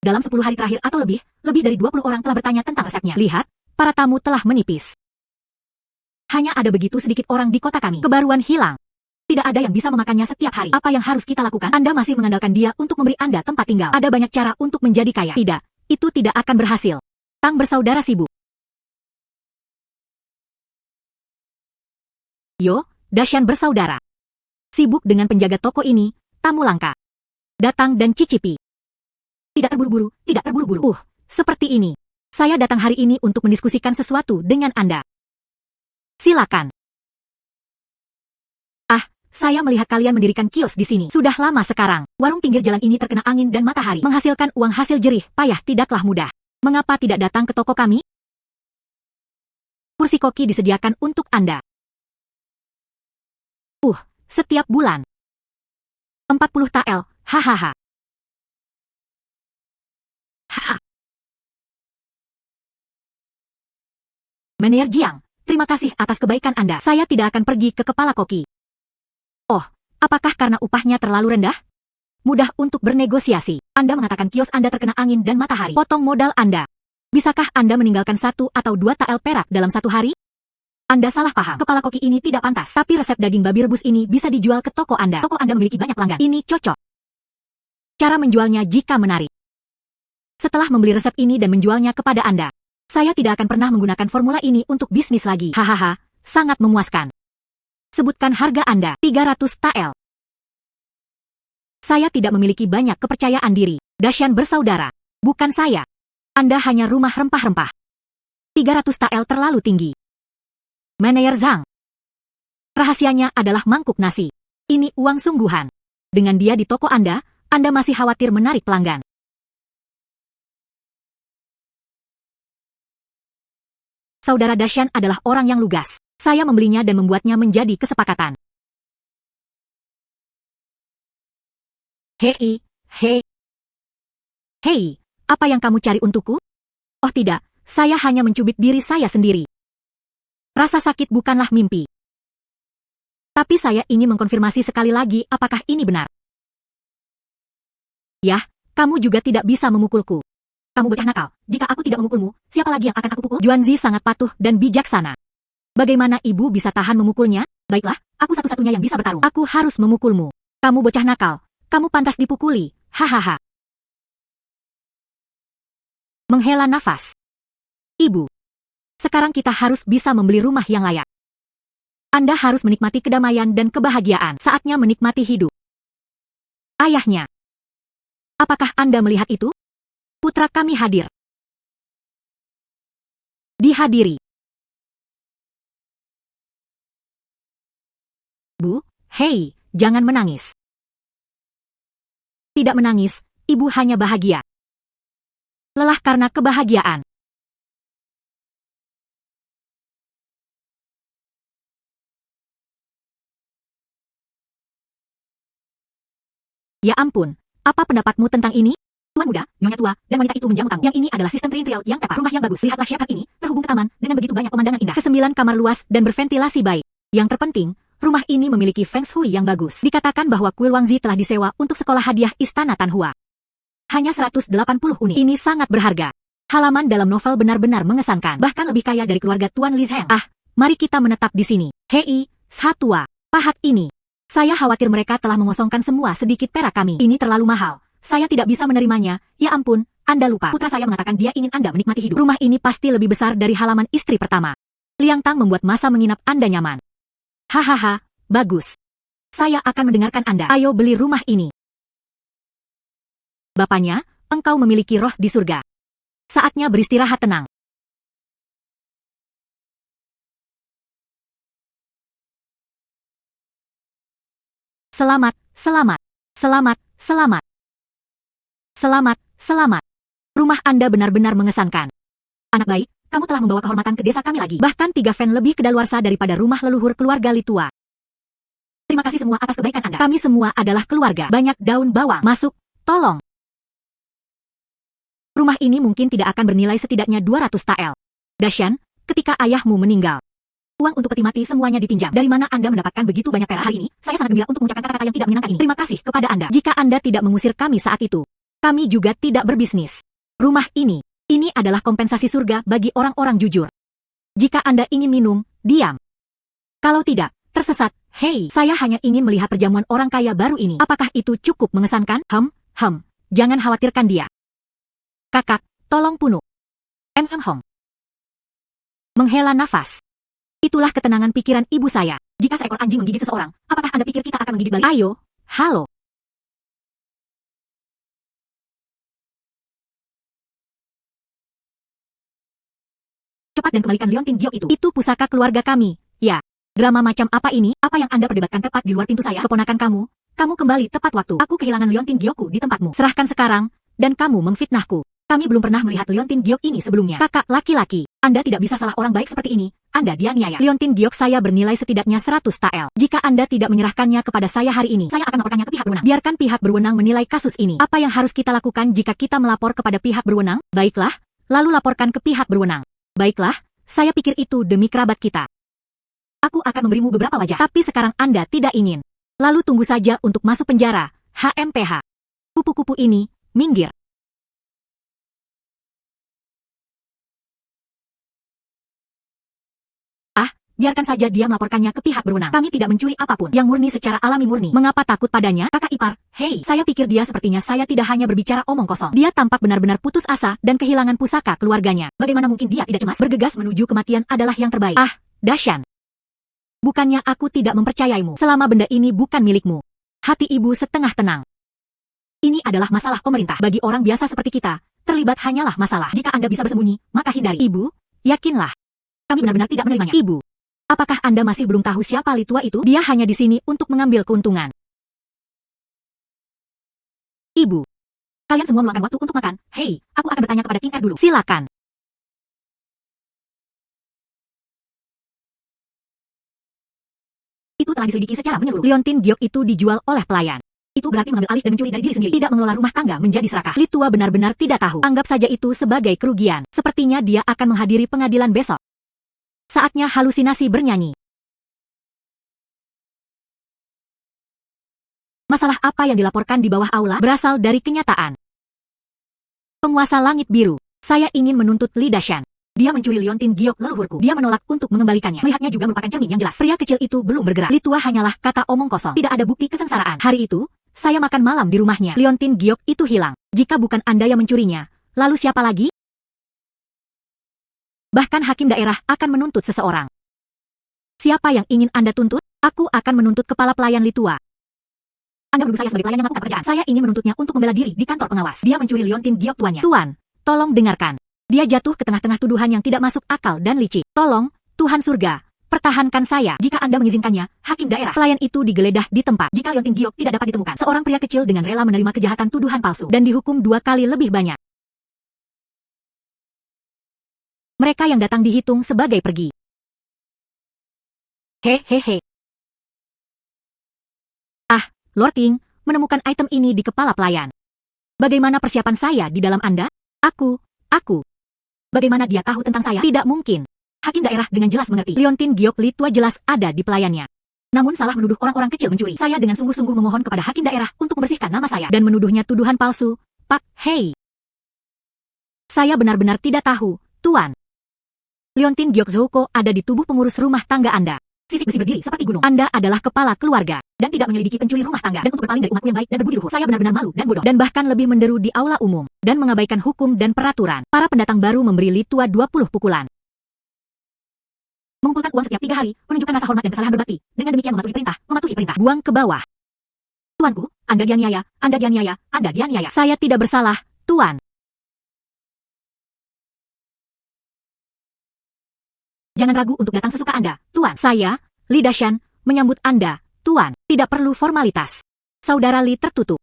Dalam 10 hari terakhir atau lebih dari 20 orang telah bertanya tentang resepnya. Lihat, para tamu telah menipis. Hanya ada begitu sedikit orang di kota kami. Kebaruan hilang. Tidak ada yang bisa memakannya setiap hari. Apa yang harus kita lakukan? Anda masih mengandalkan dia untuk memberi Anda tempat tinggal. Ada banyak cara untuk menjadi kaya. Tidak, itu tidak akan berhasil. Tang bersaudara sibuk. Yo, Dasyan bersaudara. Sibuk dengan penjaga toko ini, tamu langka. Datang dan cicipi. Tidak terburu-buru, tidak terburu-buru. Seperti ini. Saya datang hari ini untuk mendiskusikan sesuatu dengan Anda. Silakan. Ah, saya melihat kalian mendirikan kios di sini. Sudah lama sekarang. Warung pinggir jalan ini terkena angin dan matahari. Menghasilkan uang hasil jerih payah tidaklah mudah. Mengapa tidak datang ke toko kami? Kursi koki disediakan untuk Anda. Setiap bulan. 40 TL, hahaha. Manajer Jiang, terima kasih atas kebaikan Anda. Saya tidak akan pergi ke kepala koki. Oh, apakah karena upahnya terlalu rendah? Mudah untuk bernegosiasi. Anda mengatakan kios Anda terkena angin dan matahari. Potong modal Anda. Bisakah Anda meninggalkan 1 atau 2 TL perak dalam 1 hari? Anda salah paham. Kepala koki ini tidak pantas. Tapi resep daging babi rebus ini bisa dijual ke toko Anda. Toko Anda memiliki banyak pelanggan. Ini cocok. Cara menjualnya jika menarik. Setelah membeli resep ini dan menjualnya kepada Anda, saya tidak akan pernah menggunakan formula ini untuk bisnis lagi. Hahaha, sangat memuaskan. Sebutkan harga Anda. 300 tael. Saya tidak memiliki banyak kepercayaan diri. Dashan bersaudara. Bukan saya. Anda hanya rumah rempah-rempah. 300 tael terlalu tinggi. Manajer Zhang. Rahasianya adalah mangkuk nasi. Ini uang sungguhan. Dengan dia di toko Anda masih khawatir menarik pelanggan. Saudara Dashan adalah orang yang lugas. Saya membelinya dan membuatnya menjadi kesepakatan. Hei, hei. Hei, apa yang kamu cari untukku? Oh tidak, saya hanya mencubit diri saya sendiri. Rasa sakit bukanlah mimpi. Tapi saya ingin mengkonfirmasi sekali lagi apakah ini benar. Yah, kamu juga tidak bisa memukulku. Kamu bocah nakal. Jika aku tidak memukulmu, siapa lagi yang akan aku pukul? Juanzi sangat patuh dan bijaksana. Bagaimana ibu bisa tahan memukulnya? Baiklah, aku satu-satunya yang bisa bertarung. Aku harus memukulmu. Kamu bocah nakal. Kamu pantas dipukuli. Hahaha. Menghela nafas. Ibu. Sekarang kita harus bisa membeli rumah yang layak. Anda harus menikmati kedamaian dan kebahagiaan. Saatnya menikmati hidup. Ayahnya. Apakah Anda melihat itu? Putra kami hadir. Dihadiri. Bu, hei, jangan menangis. Tidak menangis, ibu hanya bahagia. Lelah karena kebahagiaan. Ya ampun, apa pendapatmu tentang ini? Tuan muda, nyonya tua, dan wanita itu menjamu tamu. Yang ini adalah sistem Trin Trial yang tepat. Rumah yang bagus. Lihatlah syarat ini, terhubung ke taman, dengan begitu banyak pemandangan indah. Ke-9 kamar luas dan berventilasi baik. Yang terpenting, rumah ini memiliki feng shui yang bagus. Dikatakan bahwa kuil Wangzi telah disewa untuk sekolah hadiah Istana Tanhua. Hanya 180 unit. Ini sangat berharga. Halaman dalam novel benar-benar mengesankan. Bahkan lebih kaya dari keluarga Tuan Li Zheng. Ah, mari kita menetap di sini. Hei, Satua, pahat ini. Saya khawatir mereka telah mengosongkan semua sedikit perak kami. Ini terlalu mahal. Saya tidak bisa menerimanya. Ya ampun, Anda lupa. Putra saya mengatakan dia ingin Anda menikmati hidup. Rumah ini pasti lebih besar dari halaman istri pertama. Liang Tang membuat masa menginap Anda nyaman. Hahaha, bagus. Saya akan mendengarkan Anda. Ayo beli rumah ini. Bapaknya, engkau memiliki roh di surga. Saatnya beristirahat tenang. Selamat, selamat, selamat, selamat. Selamat, selamat. Rumah Anda benar-benar mengesankan. Anak baik, kamu telah membawa kehormatan ke desa kami lagi. Bahkan 3 fen lebih kedaluarsa daripada rumah leluhur keluarga Litua. Terima kasih semua atas kebaikan Anda. Kami semua adalah keluarga. Banyak daun bawang. Masuk, tolong. Rumah ini mungkin tidak akan bernilai setidaknya 200 tael. Dashan, ketika ayahmu meninggal, uang untuk peti mati semuanya dipinjam. Dari mana Anda mendapatkan begitu banyak perak hari ini? Saya sangat gembira untuk mengucapkan kata-kata yang tidak menyenangkan ini. Terima kasih kepada Anda. Jika Anda tidak mengusir kami saat itu, kami juga tidak berbisnis. Rumah ini adalah kompensasi surga bagi orang-orang jujur. Jika Anda ingin minum, diam. Kalau tidak, tersesat. Hei, saya hanya ingin melihat perjamuan orang kaya baru ini. Apakah itu cukup mengesankan? Jangan khawatirkan dia. Kakak, tolong punuk. Hong. Menghela nafas. Itulah ketenangan pikiran ibu saya. Jika seekor anjing menggigit seseorang, apakah Anda pikir kita akan menggigit balik? Ayo, halo. Cepat dan kembalikan Liontin Giok itu. Itu pusaka keluarga kami. Ya. Drama macam apa ini? Apa yang Anda perdebatkan tepat di luar pintu saya? Keponakan kamu. Kamu kembali tepat waktu. Aku kehilangan Liontin Giokku di tempatmu. Serahkan sekarang. Dan kamu memfitnahku. Kami belum pernah melihat Liontin Giok ini sebelumnya. Kakak laki-laki. Anda tidak bisa salah orang baik seperti ini. Anda dianiaya. Liontin Giok saya bernilai setidaknya 100 tael. Jika Anda tidak menyerahkannya kepada saya hari ini, saya akan melaporkannya ke pihak berwenang. Biarkan pihak berwenang menilai kasus ini. Apa yang harus kita lakukan jika kita melapor kepada pihak berwenang? Baiklah. Lalu laporkan ke pihak berwenang. Baiklah, saya pikir itu demi kerabat kita. Aku akan memberimu beberapa wajah, tapi sekarang Anda tidak ingin. Lalu tunggu saja untuk masuk penjara, HMPH. Kupu-kupu ini, minggir. Biarkan saja dia melaporkannya ke pihak berwenang. Kami tidak mencuri apapun. Yang murni secara alami murni. Mengapa takut padanya? Kakak ipar, hei, saya pikir dia sepertinya saya tidak hanya berbicara omong kosong. Dia tampak benar-benar putus asa dan kehilangan pusaka keluarganya. Bagaimana mungkin dia tidak cemas? Bergegas menuju kematian adalah yang terbaik. Dashan. Bukannya aku tidak mempercayaimu selama benda ini bukan milikmu. Hati ibu setengah tenang. Ini adalah masalah pemerintah. Bagi orang biasa seperti kita, terlibat hanyalah masalah. Jika Anda bisa bersembunyi, maka hindari. Ibu, yakinlah. Kami benar-benar tidak menerimanya. Ibu, apakah Anda masih belum tahu siapa Li tua itu? Dia hanya di sini untuk mengambil keuntungan. Ibu, kalian semua meluangkan waktu untuk makan. Hei, aku akan bertanya kepada King Er dulu. Silakan. Itu telah diselidiki secara menyeluruh. Liontin Giok itu dijual oleh pelayan. Itu berarti mengambil alih dan mencuri dari diri sendiri. Tidak mengelola rumah tangga menjadi serakah. Li tua benar-benar tidak tahu. Anggap saja itu sebagai kerugian. Sepertinya dia akan menghadiri pengadilan besok. Saatnya halusinasi bernyanyi. Masalah apa yang dilaporkan di bawah aula berasal dari kenyataan. Penguasa langit biru. Saya ingin menuntut Li Dashan. Dia mencuri Liontin Giok leluhurku. Dia menolak untuk mengembalikannya. Melihatnya juga merupakan cermin yang jelas. Pria kecil itu belum bergerak. Li tua hanyalah kata omong kosong. Tidak ada bukti kesengsaraan. Hari itu, saya makan malam di rumahnya. Liontin Giok itu hilang. Jika bukan Anda yang mencurinya, lalu siapa lagi? Bahkan hakim daerah akan menuntut seseorang. Siapa yang ingin Anda tuntut? Aku akan menuntut kepala pelayan Li tua. Anda menuduh saya sebagai pelayan yang melakukan pekerjaan. Saya ingin menuntutnya untuk membela diri di kantor pengawas. Dia mencuri Liontin Giok tuannya. Tuan, tolong dengarkan. Dia jatuh ke tengah-tengah tuduhan yang tidak masuk akal dan licik. Tolong, Tuhan surga, pertahankan saya. Jika Anda mengizinkannya, hakim daerah. Pelayan itu digeledah di tempat. Jika Liontin Giok tidak dapat ditemukan, seorang pria kecil dengan rela menerima kejahatan tuduhan palsu dan dihukum 2 kali lebih banyak. Mereka yang datang dihitung sebagai pergi. Hehehe. Ah, Lord Ting, menemukan item ini di kepala pelayan. Bagaimana persiapan saya di dalam Anda? Aku. Bagaimana dia tahu tentang saya? Tidak mungkin. Hakim daerah dengan jelas mengerti. Liontin Giok Li tua jelas ada di pelayannya. Namun salah menuduh orang-orang kecil mencuri. Saya dengan sungguh-sungguh memohon kepada hakim daerah untuk membersihkan nama saya dan menuduhnya tuduhan palsu. Pak, hei. Saya benar-benar tidak tahu, Tuan. Liontin Giok Zhouko ada di tubuh pengurus rumah tangga Anda. Sisik besi berdiri seperti gunung. Anda adalah kepala keluarga dan tidak menyelidiki pencuri rumah tangga. Dan untuk berpaling dari umatku yang baik dan berbudi luhur, saya benar-benar malu dan bodoh. Dan bahkan lebih menderu di aula umum dan mengabaikan hukum dan peraturan. Para pendatang baru memberi Li tua 20 pukulan. Mengumpulkan uang setiap 3 hari, menunjukkan rasa hormat dan kesalahan berbakti. Dengan demikian mematuhi perintah. Buang ke bawah. Tuanku, Anda dianiaya. Saya tidak bersalah, Tuan. Jangan ragu untuk datang sesuka Anda, Tuan. Saya, Li Dashan, menyambut Anda, Tuan. Tidak perlu formalitas. Saudara Li tertutup.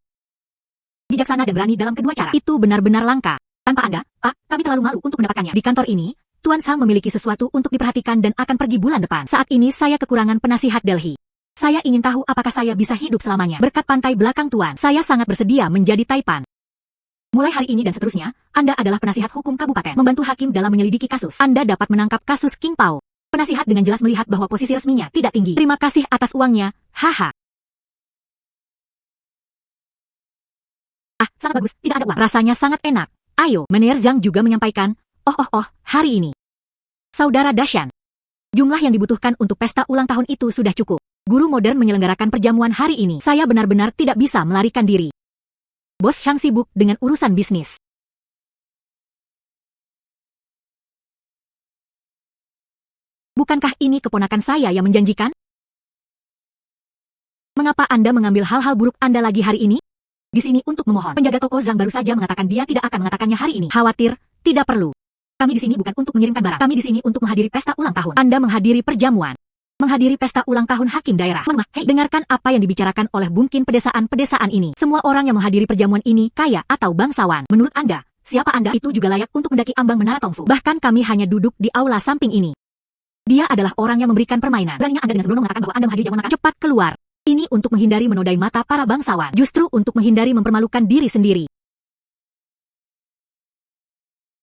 Bijaksana dan berani dalam kedua cara. Itu benar-benar langka. Tanpa Anda, Pak, kami terlalu malu untuk mendapatkannya. Di kantor ini, Tuan Sang memiliki sesuatu untuk diperhatikan dan akan pergi bulan depan. Saat ini saya kekurangan penasihat Delhi. Saya ingin tahu apakah saya bisa hidup selamanya. Berkat pantai belakang Tuan, saya sangat bersedia menjadi Taipan. Mulai hari ini dan seterusnya, Anda adalah penasihat hukum kabupaten. Membantu hakim dalam menyelidiki kasus. Anda dapat menangkap kasus King Pao. Penasihat dengan jelas melihat bahwa posisi resminya tidak tinggi. Terima kasih atas uangnya, haha. Ah, sangat bagus, tidak ada uang. Rasanya sangat enak. Ayo, Manajer Zhang juga menyampaikan, hari ini. Saudara Dashan, jumlah yang dibutuhkan untuk pesta ulang tahun itu sudah cukup. Guru modern menyelenggarakan perjamuan hari ini. Saya benar-benar tidak bisa melarikan diri. Bos Shang sibuk dengan urusan bisnis. Bukankah ini keponakan saya yang menjanjikan? Mengapa Anda mengambil hal-hal buruk Anda lagi hari ini? Di sini untuk memohon. Penjaga toko Zhang baru saja mengatakan dia tidak akan mengatakannya hari ini. Khawatir, tidak perlu. Kami di sini bukan untuk mengirimkan barang. Kami di sini untuk menghadiri pesta ulang tahun. Anda menghadiri perjamuan. Menghadiri pesta ulang tahun hakim daerah. Hei, dengarkan apa yang dibicarakan oleh bungkin pedesaan-pedesaan ini. Semua orang yang menghadiri perjamuan ini kaya atau bangsawan. Menurut Anda, siapa Anda itu juga layak untuk mendaki ambang menara Tongfu. Bahkan kami hanya duduk di aula samping ini. Dia adalah orang yang memberikan permainan. Beraninya Anda dengan sembrono mengatakan bahwa Anda menghadiri jamuan makan. Cepat keluar. Ini untuk menghindari menodai mata para bangsawan. Justru untuk menghindari mempermalukan diri sendiri.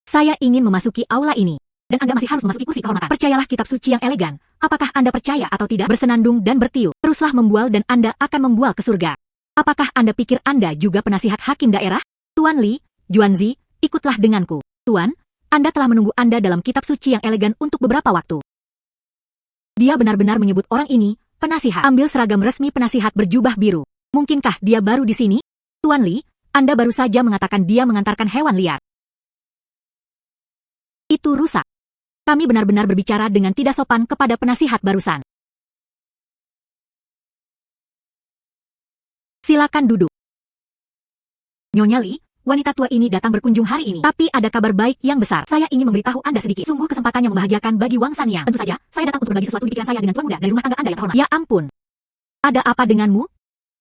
Saya ingin memasuki aula ini. Dan Anda masih harus memasuki kursi kehormatan. Percayalah kitab suci yang elegan. Apakah Anda percaya atau tidak? Bersenandung dan bertiup. Teruslah membual dan Anda akan membual ke surga. Apakah Anda pikir Anda juga penasihat hakim daerah? Tuan Li, Juanzi, ikutlah denganku. Tuan, Anda telah menunggu Anda dalam kitab suci yang elegan untuk beberapa waktu. Dia benar-benar menyebut orang ini, penasihat. Ambil seragam resmi penasihat berjubah biru. Mungkinkah dia baru di sini? Tuan Li, Anda baru saja mengatakan dia mengantarkan hewan liar. Itu rusak. Kami benar-benar berbicara dengan tidak sopan kepada penasihat barusan. Silakan duduk. Nyonya Li, wanita tua ini datang berkunjung hari ini. Tapi ada kabar baik yang besar. Saya ingin memberitahu Anda sedikit. Sungguh kesempatan yang membahagiakan bagi Wang Sanyang. Tentu saja, saya datang untuk berbagi sesuatu di pikiran saya dengan tuan muda dari rumah tangga Anda yang terhormat. Ya ampun. Ada apa denganmu?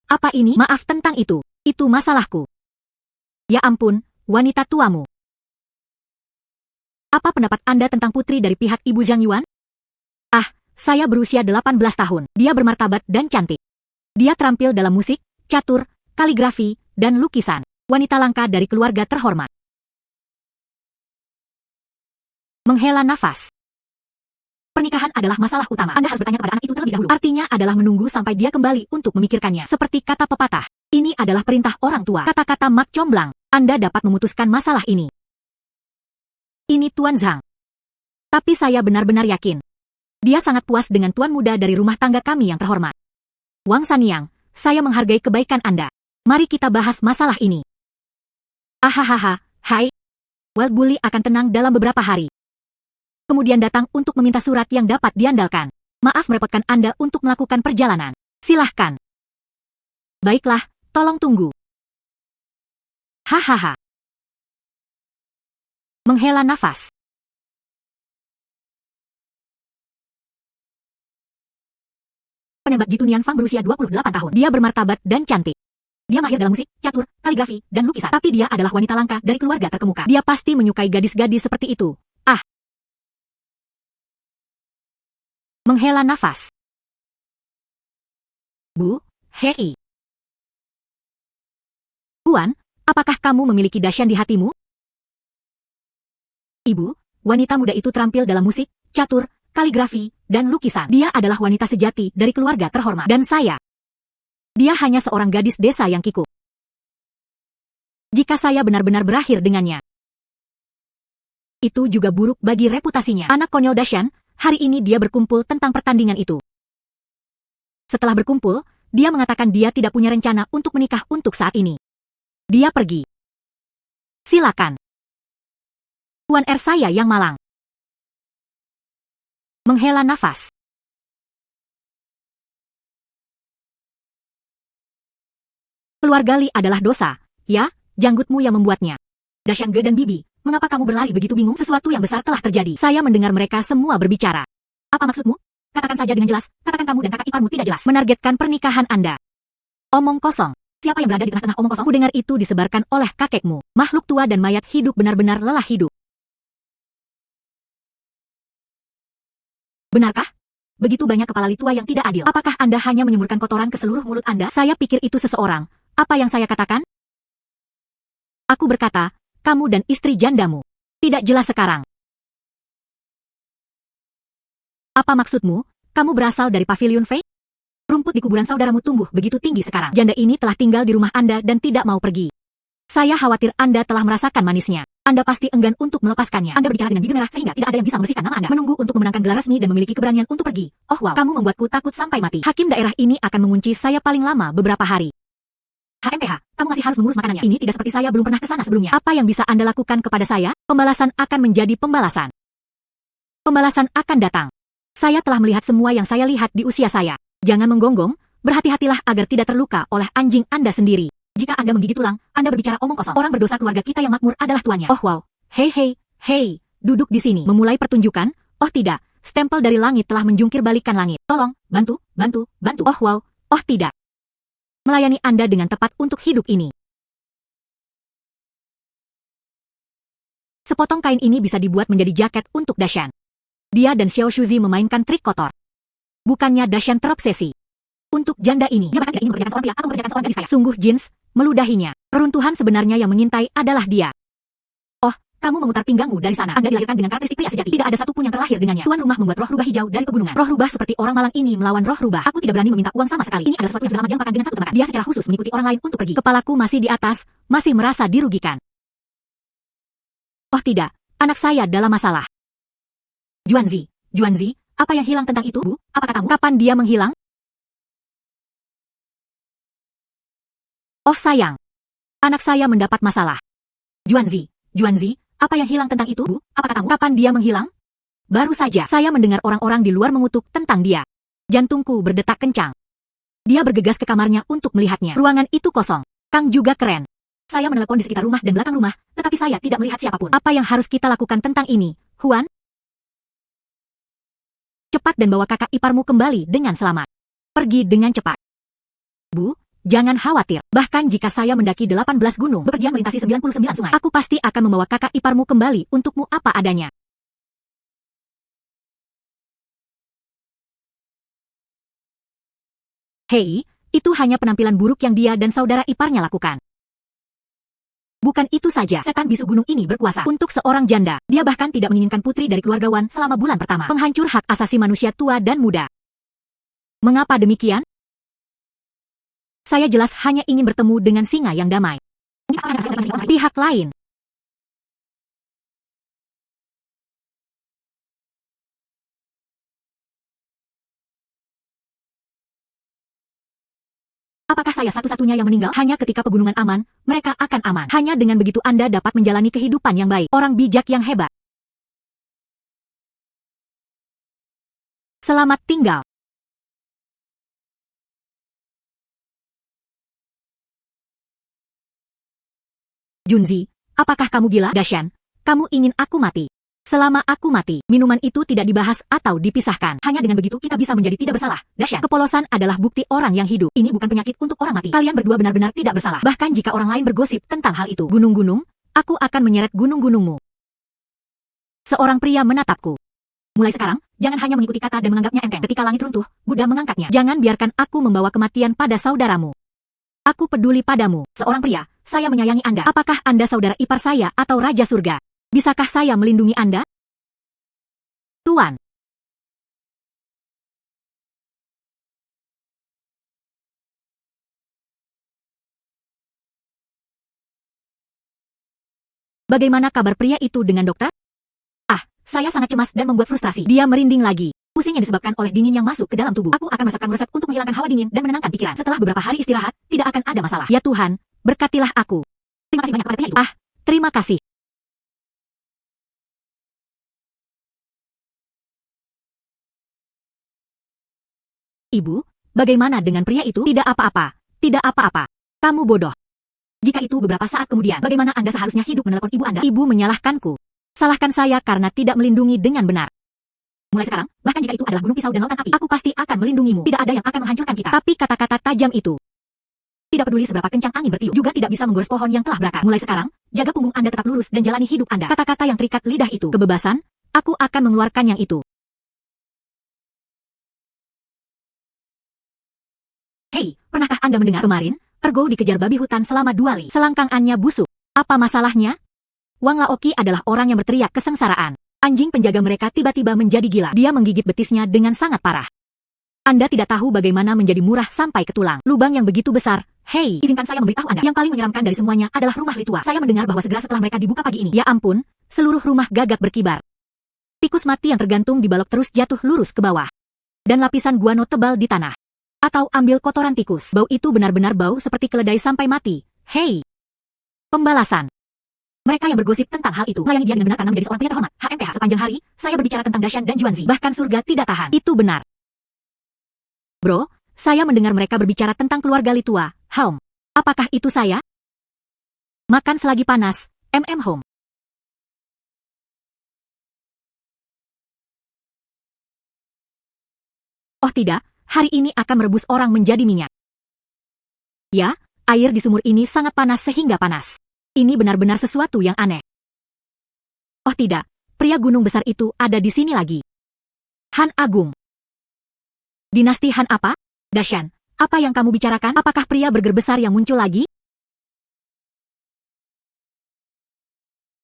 Apa ini? Maaf tentang itu. Itu masalahku. Ya ampun, wanita tuamu. Apa pendapat Anda tentang putri dari pihak Ibu Zhang Yuan? Ah, saya berusia 18 tahun. Dia bermartabat dan cantik. Dia terampil dalam musik, catur, kaligrafi, dan lukisan. Wanita langka dari keluarga terhormat. Menghela nafas. Pernikahan adalah masalah utama. Anda harus bertanya kepada anak itu terlebih dahulu. Artinya adalah menunggu sampai dia kembali untuk memikirkannya. Seperti kata pepatah. Ini adalah perintah orang tua. Kata-kata Mak Comblang. Anda dapat memutuskan masalah ini. Ini Tuan Zhang. Tapi saya benar-benar yakin. Dia sangat puas dengan tuan muda dari rumah tangga kami yang terhormat. Wang Sanyang, saya menghargai kebaikan Anda. Mari kita bahas masalah ini. Ahahaha, hai. Wild Bully akan tenang dalam beberapa hari. Kemudian datang untuk meminta surat yang dapat diandalkan. Maaf merepotkan Anda untuk melakukan perjalanan. Silahkan. Baiklah, tolong tunggu. Hahaha. Menghela nafas. Penembak jitu Nian Fang berusia 28 tahun. Dia bermartabat dan cantik. Dia mahir dalam musik, catur, kaligrafi, dan lukisan. Tapi dia adalah wanita langka dari keluarga terkemuka. Dia pasti menyukai gadis-gadis seperti itu. Ah. Menghela nafas. Bu, hei. Puan, apakah kamu memiliki dasyan di hatimu? Ibu, wanita muda itu terampil dalam musik, catur, kaligrafi, dan lukisan. Dia adalah wanita sejati dari keluarga terhormat. Dan saya. Dia hanya seorang gadis desa yang kikuk. Jika saya benar-benar berakhir dengannya, itu juga buruk bagi reputasinya. Anak konyol Dashan, hari ini dia berkumpul tentang pertandingan itu. Setelah berkumpul, dia mengatakan dia tidak punya rencana untuk menikah untuk saat ini. Dia pergi. Silakan. Tuan R saya yang malang. Menghela nafas. Keluarga Li adalah dosa, ya, janggutmu yang membuatnya. Dashan Ge dan Bibi, mengapa kamu berlari begitu bingung? Sesuatu yang besar telah terjadi. Saya mendengar mereka semua berbicara. Apa maksudmu? Katakan saja dengan jelas, katakan kamu dan kakak iparmu tidak jelas. Menargetkan pernikahan Anda. Omong kosong. Siapa yang berada di tengah-tengah omong kosong? Ku dengar itu disebarkan oleh kakekmu. Makhluk tua dan mayat hidup benar-benar lelah hidup. Benarkah? Begitu banyak kepala Li tua yang tidak adil. Apakah Anda hanya menyemburkan kotoran ke seluruh mulut Anda? Saya pikir itu seseorang. Apa yang saya katakan? Aku berkata, kamu dan istri jandamu. Tidak jelas sekarang. Apa maksudmu? Kamu berasal dari Pavilion Fei? Rumput di kuburan saudaramu tumbuh begitu tinggi sekarang. Janda ini telah tinggal di rumah Anda dan tidak mau pergi. Saya khawatir Anda telah merasakan manisnya. Anda pasti enggan untuk melepaskannya. Anda berbicara dengan bibir merah sehingga tidak ada yang bisa membersihkan nama Anda. Menunggu untuk memenangkan gelar resmi dan memiliki keberanian untuk pergi. Oh wow, kamu membuatku takut sampai mati. Hakim daerah ini akan mengunci saya paling lama beberapa hari. HMPH, kamu masih harus mengurus makanannya. Ini tidak seperti saya belum pernah ke sana sebelumnya. Apa yang bisa Anda lakukan kepada saya? Pembalasan akan menjadi pembalasan. Pembalasan akan datang. Saya telah melihat semua yang saya lihat di usia saya. Jangan menggonggong, berhati-hatilah agar tidak terluka oleh anjing Anda sendiri. Jika Anda menggigit tulang, Anda berbicara omong kosong. Orang berdosa keluarga kita yang makmur adalah tuannya. Oh wow, hei, duduk di sini. Memulai pertunjukan? Oh tidak, stempel dari langit telah menjungkir balikan langit. Tolong, bantu. Oh wow, oh tidak. Melayani Anda dengan tepat untuk hidup ini. Sepotong kain ini bisa dibuat menjadi jaket untuk Dashan. Dia dan Xiao Shuzi memainkan trik kotor. Bukannya Dashan terobsesi. Untuk janda ini, dia bahkan tidak ingin mempekerjakan seorang pria atau mempekerjakan seorang gadis kaya. Sungguh jins, meludahinya. Reruntuhan sebenarnya yang mengintai adalah dia. Oh, kamu memutar pinggangmu dari sana. Anda dilahirkan dengan karakteristik pria sejati. Tidak ada satupun yang terlahir dengannya. Tuan rumah membuat roh rubah hijau dari pegunungan. Roh rubah seperti orang malang ini melawan roh rubah. Aku tidak berani meminta uang sama sekali. Ini adalah sesuatu yang sudah lama dia lupakan dengan satu tembakan. Dia secara khusus mengikuti orang lain untuk pergi. Kepalaku masih di atas, masih merasa dirugikan. Oh tidak, anak saya dalam masalah. Juanzi, apa yang hilang tentang itu, Bu? Apa katamu? Kapan dia menghilang? Oh sayang, anak saya mendapat masalah. Juanzi, apa yang hilang tentang itu, Bu? Apa katamu? Kapan dia menghilang? Baru saja saya mendengar orang-orang di luar mengutuk tentang dia. Jantungku berdetak kencang. Dia bergegas ke kamarnya untuk melihatnya. Ruangan itu kosong. Kang juga keren. Saya menelepon di sekitar rumah dan belakang rumah, tetapi saya tidak melihat siapapun. Apa yang harus kita lakukan tentang ini, Huan? Cepat dan bawa kakak iparmu kembali dengan selamat. Pergi dengan cepat. Bu, jangan khawatir. Bahkan jika saya mendaki 18 gunung, bepergian melintasi 99 sungai, aku pasti akan membawa kakak iparmu kembali untukmu apa adanya. Hei, itu hanya penampilan buruk yang dia dan saudara iparnya lakukan. Bukan itu saja, setan bisu gunung ini berkuasa untuk seorang janda. Dia bahkan tidak menginginkan putri dari keluarga Wan selama bulan pertama. Penghancur hak asasi manusia tua dan muda. Mengapa demikian? Saya jelas hanya ingin bertemu dengan singa yang damai. Pihak lain. Apakah saya satu-satunya yang meninggal? Hanya ketika pegunungan aman, mereka akan aman. Hanya dengan begitu Anda dapat menjalani kehidupan yang baik. Orang bijak yang hebat. Selamat tinggal. Junzi, apakah kamu gila? Dashan, kamu ingin aku mati. Selama aku mati, minuman itu tidak dibahas atau dipisahkan. Hanya dengan begitu kita bisa menjadi tidak bersalah. Dashan, kepolosan adalah bukti orang yang hidup. Ini bukan penyakit untuk orang mati. Kalian berdua benar-benar tidak bersalah. Bahkan jika orang lain bergosip tentang hal itu. Gunung-gunung, aku akan menyeret gunung-gunungmu. Seorang pria menatapku. Mulai sekarang, jangan hanya mengikuti kata dan menganggapnya enteng. Ketika langit runtuh, Buddha mengangkatnya. Jangan biarkan aku membawa kematian pada saudaramu. Aku peduli padamu, seorang pria. Saya menyayangi Anda. Apakah Anda saudara ipar saya atau Raja Surga? Bisakah saya melindungi Anda? Tuan. Bagaimana kabar pria itu dengan dokter? Ah, saya sangat cemas dan membuat frustrasi. Dia merinding lagi. Pusing yang disebabkan oleh dingin yang masuk ke dalam tubuh. Aku akan meresapkan resep untuk menghilangkan hawa dingin dan menenangkan pikiran. Setelah beberapa hari istirahat, tidak akan ada masalah. Ya Tuhan, berkatilah aku. Terima kasih banyak kepada pria itu. Ah, terima kasih. Ibu, bagaimana dengan pria itu? Tidak apa-apa. Tidak apa-apa. Kamu bodoh. Jika itu beberapa saat kemudian, bagaimana Anda seharusnya hidup menelepon ibu Anda? Ibu menyalahkanku. Salahkan saya karena tidak melindungi dengan benar. Mulai sekarang, bahkan jika itu adalah gunung pisau dan lautan api, aku pasti akan melindungimu. Tidak ada yang akan menghancurkan kita. Tapi kata-kata tajam itu tidak peduli seberapa kencang angin bertiup, juga tidak bisa menggores pohon yang telah berakar. Mulai sekarang, jaga punggung Anda tetap lurus dan jalani hidup Anda. Kata-kata yang terikat lidah itu, kebebasan, aku akan mengeluarkan yang itu. Hei, pernahkah Anda mendengar kemarin, Ergo dikejar babi hutan selama 2 li. Selangkangannya busuk. Apa masalahnya? Wang Laoki adalah orang yang berteriak kesengsaraan. Anjing penjaga mereka tiba-tiba menjadi gila. Dia menggigit betisnya dengan sangat parah. Anda tidak tahu bagaimana menjadi murah sampai ke tulang. Lubang yang begitu besar. Hei, izinkan saya memberitahu Anda. Yang paling menyeramkan dari semuanya adalah rumah Litua. Saya mendengar bahwa segera setelah mereka dibuka pagi ini. Ya ampun, seluruh rumah gagak berkibar. Tikus mati yang tergantung di balok terus jatuh lurus ke bawah. Dan lapisan guano tebal di tanah. Atau ambil kotoran tikus. Bau itu benar-benar bau seperti keledai sampai mati. Hei. Pembalasan. Mereka yang bergosip tentang hal itu melayani dia dengan benar karena menjadi seorang pria terhormat. HMPH sepanjang hari, saya berbicara tentang Dashan dan Juanzi. Bahkan surga tidak tahan. Itu benar. Bro, saya mendengar mereka berbicara tentang keluarga Litua. Home. Apakah itu saya? Makan selagi panas, Home. Oh tidak, hari ini akan merebus orang menjadi minyak. Ya, air di sumur ini sangat panas sehingga panas. Ini benar-benar sesuatu yang aneh. Oh tidak, pria gunung besar itu ada di sini lagi. Han Agung. Dinasti Han apa? Dashan, apa yang kamu bicarakan? Apakah pria burger besar yang muncul lagi?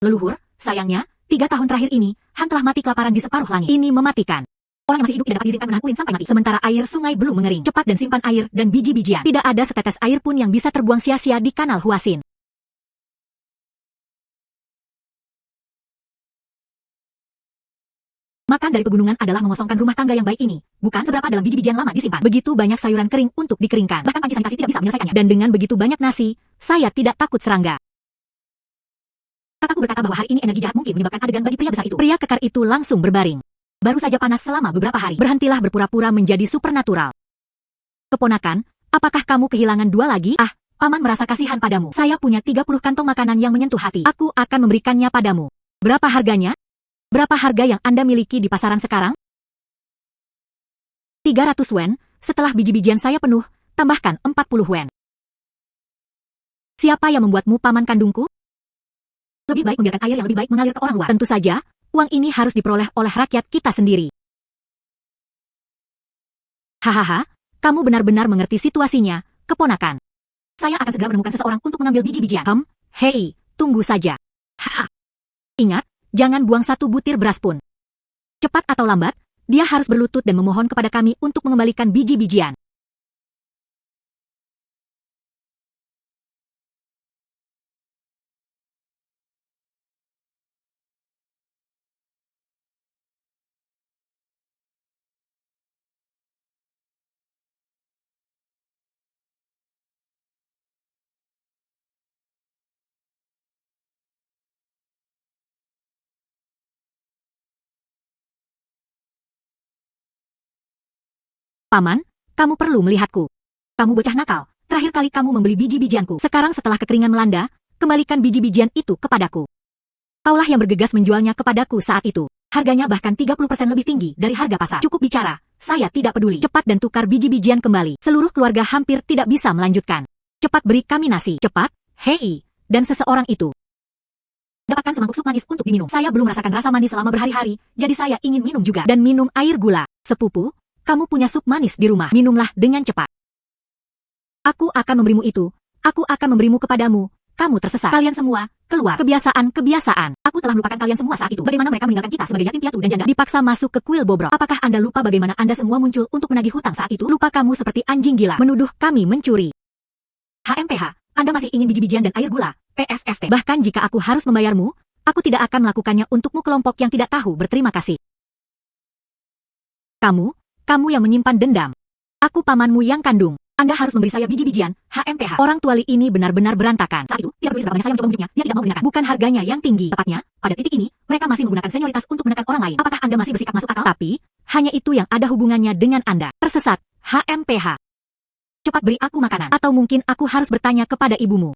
Leluhur, sayangnya, 3 tahun terakhir ini, Han telah mati kelaparan di separuh langit. Ini mematikan. Orang yang masih hidup tidak dapat diizinkan menahan ulin sampai mati. Sementara air sungai belum mengering. Cepat dan simpan air dan biji-bijian. Tidak ada setetes air pun yang bisa terbuang sia-sia di kanal Huasin. Makan dari pegunungan adalah mengosongkan rumah tangga yang baik ini. Bukan seberapa dalam biji-bijian lama disimpan. Begitu banyak sayuran kering untuk dikeringkan. Bahkan panci sanitasi tidak bisa menyelesaikannya. Dan dengan begitu banyak nasi, saya tidak takut serangga. Kakakku berkata bahwa hari ini energi jahat mungkin menyebabkan adegan bagi pria besar itu. Pria kekar itu langsung berbaring. Baru saja panas selama beberapa hari. Berhentilah berpura-pura menjadi supernatural. Keponakan, Apakah kamu kehilangan 2 lagi? Ah, Paman merasa kasihan padamu. Saya punya 30 kantong makanan yang menyentuh hati. Aku akan memberikannya padamu. Berapa harganya? Berapa harga yang Anda miliki di pasaran sekarang? 300 wen, setelah biji-bijian saya penuh, tambahkan 40 wen. Siapa yang membuatmu paman kandungku? Lebih baik membiarkan air yang lebih baik mengalir ke orang luar. Tentu saja, uang ini harus diperoleh oleh rakyat kita sendiri. Hahaha, kamu benar-benar mengerti situasinya, keponakan. Saya akan segera menemukan seseorang untuk mengambil biji-bijian. Hei, tunggu saja. Haha. Ingat, jangan buang 1 butir beras pun. Cepat atau lambat, dia harus berlutut dan memohon kepada kami untuk mengembalikan biji-bijian. Paman, kamu perlu melihatku. Kamu bocah nakal, terakhir kali kamu membeli biji-bijianku. Sekarang setelah kekeringan melanda, kembalikan biji-bijian itu kepadaku. Kaulah yang bergegas menjualnya kepadaku saat itu. Harganya bahkan 30% lebih tinggi dari harga pasar. Cukup bicara, saya tidak peduli. Cepat dan tukar biji-bijian kembali. Seluruh keluarga hampir tidak bisa melanjutkan. Cepat beri kami nasi. Cepat, hei, dan seseorang itu. Dapatkan semangkuk sup manis untuk diminum. Saya belum merasakan rasa manis selama berhari-hari, jadi saya ingin minum juga. Dan minum air gula. Sepupu, kamu punya sup manis di rumah. Minumlah dengan cepat. Aku akan memberimu itu. Aku akan memberimu kepadamu. Kamu tersesat. Kalian semua, keluar. Kebiasaan. Aku telah melupakan kalian semua saat itu. Bagaimana mereka meninggalkan kita sebagai yatim piatu dan janda. Dipaksa masuk ke kuil bobrok. Apakah Anda lupa bagaimana Anda semua muncul untuk menagih hutang saat itu? Lupa kamu seperti anjing gila. Menuduh kami mencuri. HMPH, Anda masih ingin biji-bijian dan air gula. PFFT. Bahkan jika aku harus membayarmu, aku tidak akan melakukannya untukmu kelompok yang tidak tahu berterima kasih. Kamu yang menyimpan dendam. Aku pamanmu yang kandung. Anda harus memberi saya biji-bijian, HMPH. Orang tua Li ini benar-benar berantakan. Saat itu, tidak peduli seberapa banyak saya mencoba membujuknya, dia tidak mau mendengarkan. Bukan harganya yang tinggi. Tepatnya, pada titik ini, mereka masih menggunakan senioritas untuk menekan orang lain. Apakah Anda masih bersikap masuk akal? Tapi, hanya itu yang ada hubungannya dengan Anda. Tersesat, HMPH. Cepat beri aku makanan. Atau mungkin aku harus bertanya kepada ibumu.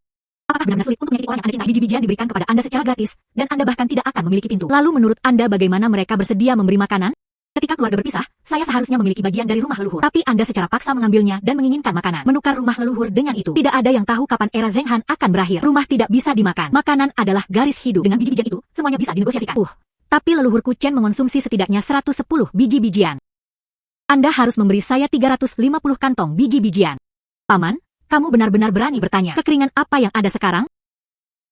Apakah benar-benar sulit untuk menyakiti orang yang Anda cintai? Biji-bijian diberikan kepada Anda secara gratis, dan Anda bahkan tidak akan memiliki pintu. Lalu menurut Anda bagaimana mereka bersedia memberi makanan? Ketika keluarga berpisah, saya seharusnya memiliki bagian dari rumah leluhur. Tapi Anda secara paksa mengambilnya dan menginginkan makanan. Menukar rumah leluhur dengan itu. Tidak ada yang tahu kapan era Zheng Han akan berakhir. Rumah tidak bisa dimakan. Makanan adalah garis hidup. Dengan biji-bijian itu, semuanya bisa dinegosiasikan. Tapi leluhurku Chen mengonsumsi setidaknya 110 biji-bijian. Anda harus memberi saya 350 kantong biji-bijian. Paman, kamu benar-benar berani bertanya. Kekeringan apa yang ada sekarang?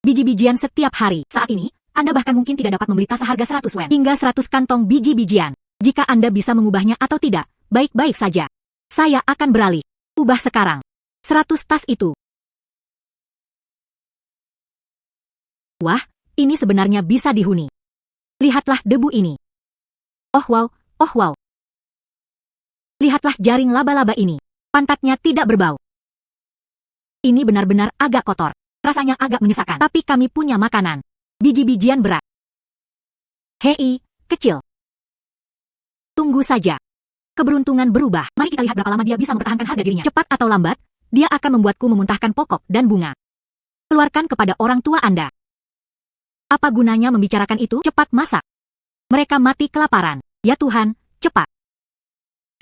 Biji-bijian setiap hari. Saat ini, Anda bahkan mungkin tidak dapat membeli tas seharga 100 wen. Hingga 100 kantong biji-bijian. Jika Anda bisa mengubahnya atau tidak, baik-baik saja. Saya akan beralih. Ubah sekarang. 100 tas itu. Wah, ini sebenarnya bisa dihuni. Lihatlah debu ini. Oh wow. Lihatlah jaring laba-laba ini. Pantatnya tidak berbau. Ini benar-benar agak kotor. Rasanya agak menyesakan. Tapi kami punya makanan. Biji-bijian berat. Hei, kecil. Tunggu saja. Keberuntungan berubah. Mari kita lihat berapa lama dia bisa mempertahankan harga dirinya. Cepat atau lambat, dia akan membuatku memuntahkan pokok dan bunga. Keluarkan kepada orang tua Anda. Apa gunanya membicarakan itu? Cepat masak. Mereka mati kelaparan. Ya Tuhan, cepat.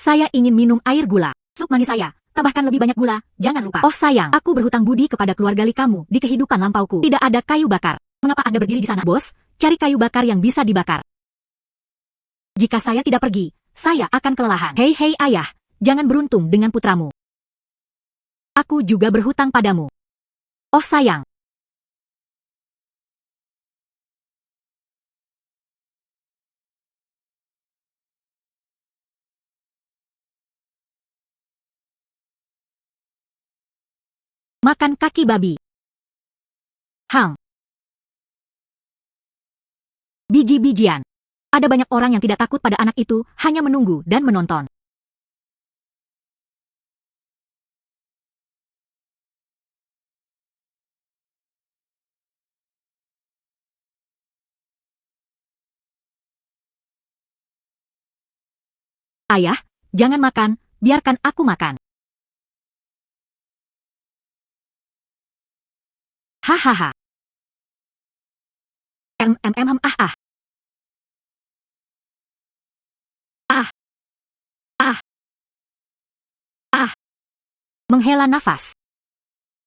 Saya ingin minum air gula. Sup manis saya. Tambahkan lebih banyak gula. Jangan lupa. Oh sayang, aku berhutang budi kepada keluarga Li kamu di kehidupan lampauku. Tidak ada kayu bakar. Mengapa Anda berdiri di sana? Bos, cari kayu bakar yang bisa dibakar. Jika saya tidak pergi, saya akan kelelahan. Hei ayah, jangan beruntung dengan putramu. Aku juga berhutang padamu. Oh sayang. Makan kaki babi. Biji-bijian. Ada banyak orang yang tidak takut pada anak itu, hanya menunggu dan menonton. Ayah, jangan makan, biarkan aku makan. Hahaha. Ah ah. Ah. Ah. Ah. Menghela nafas.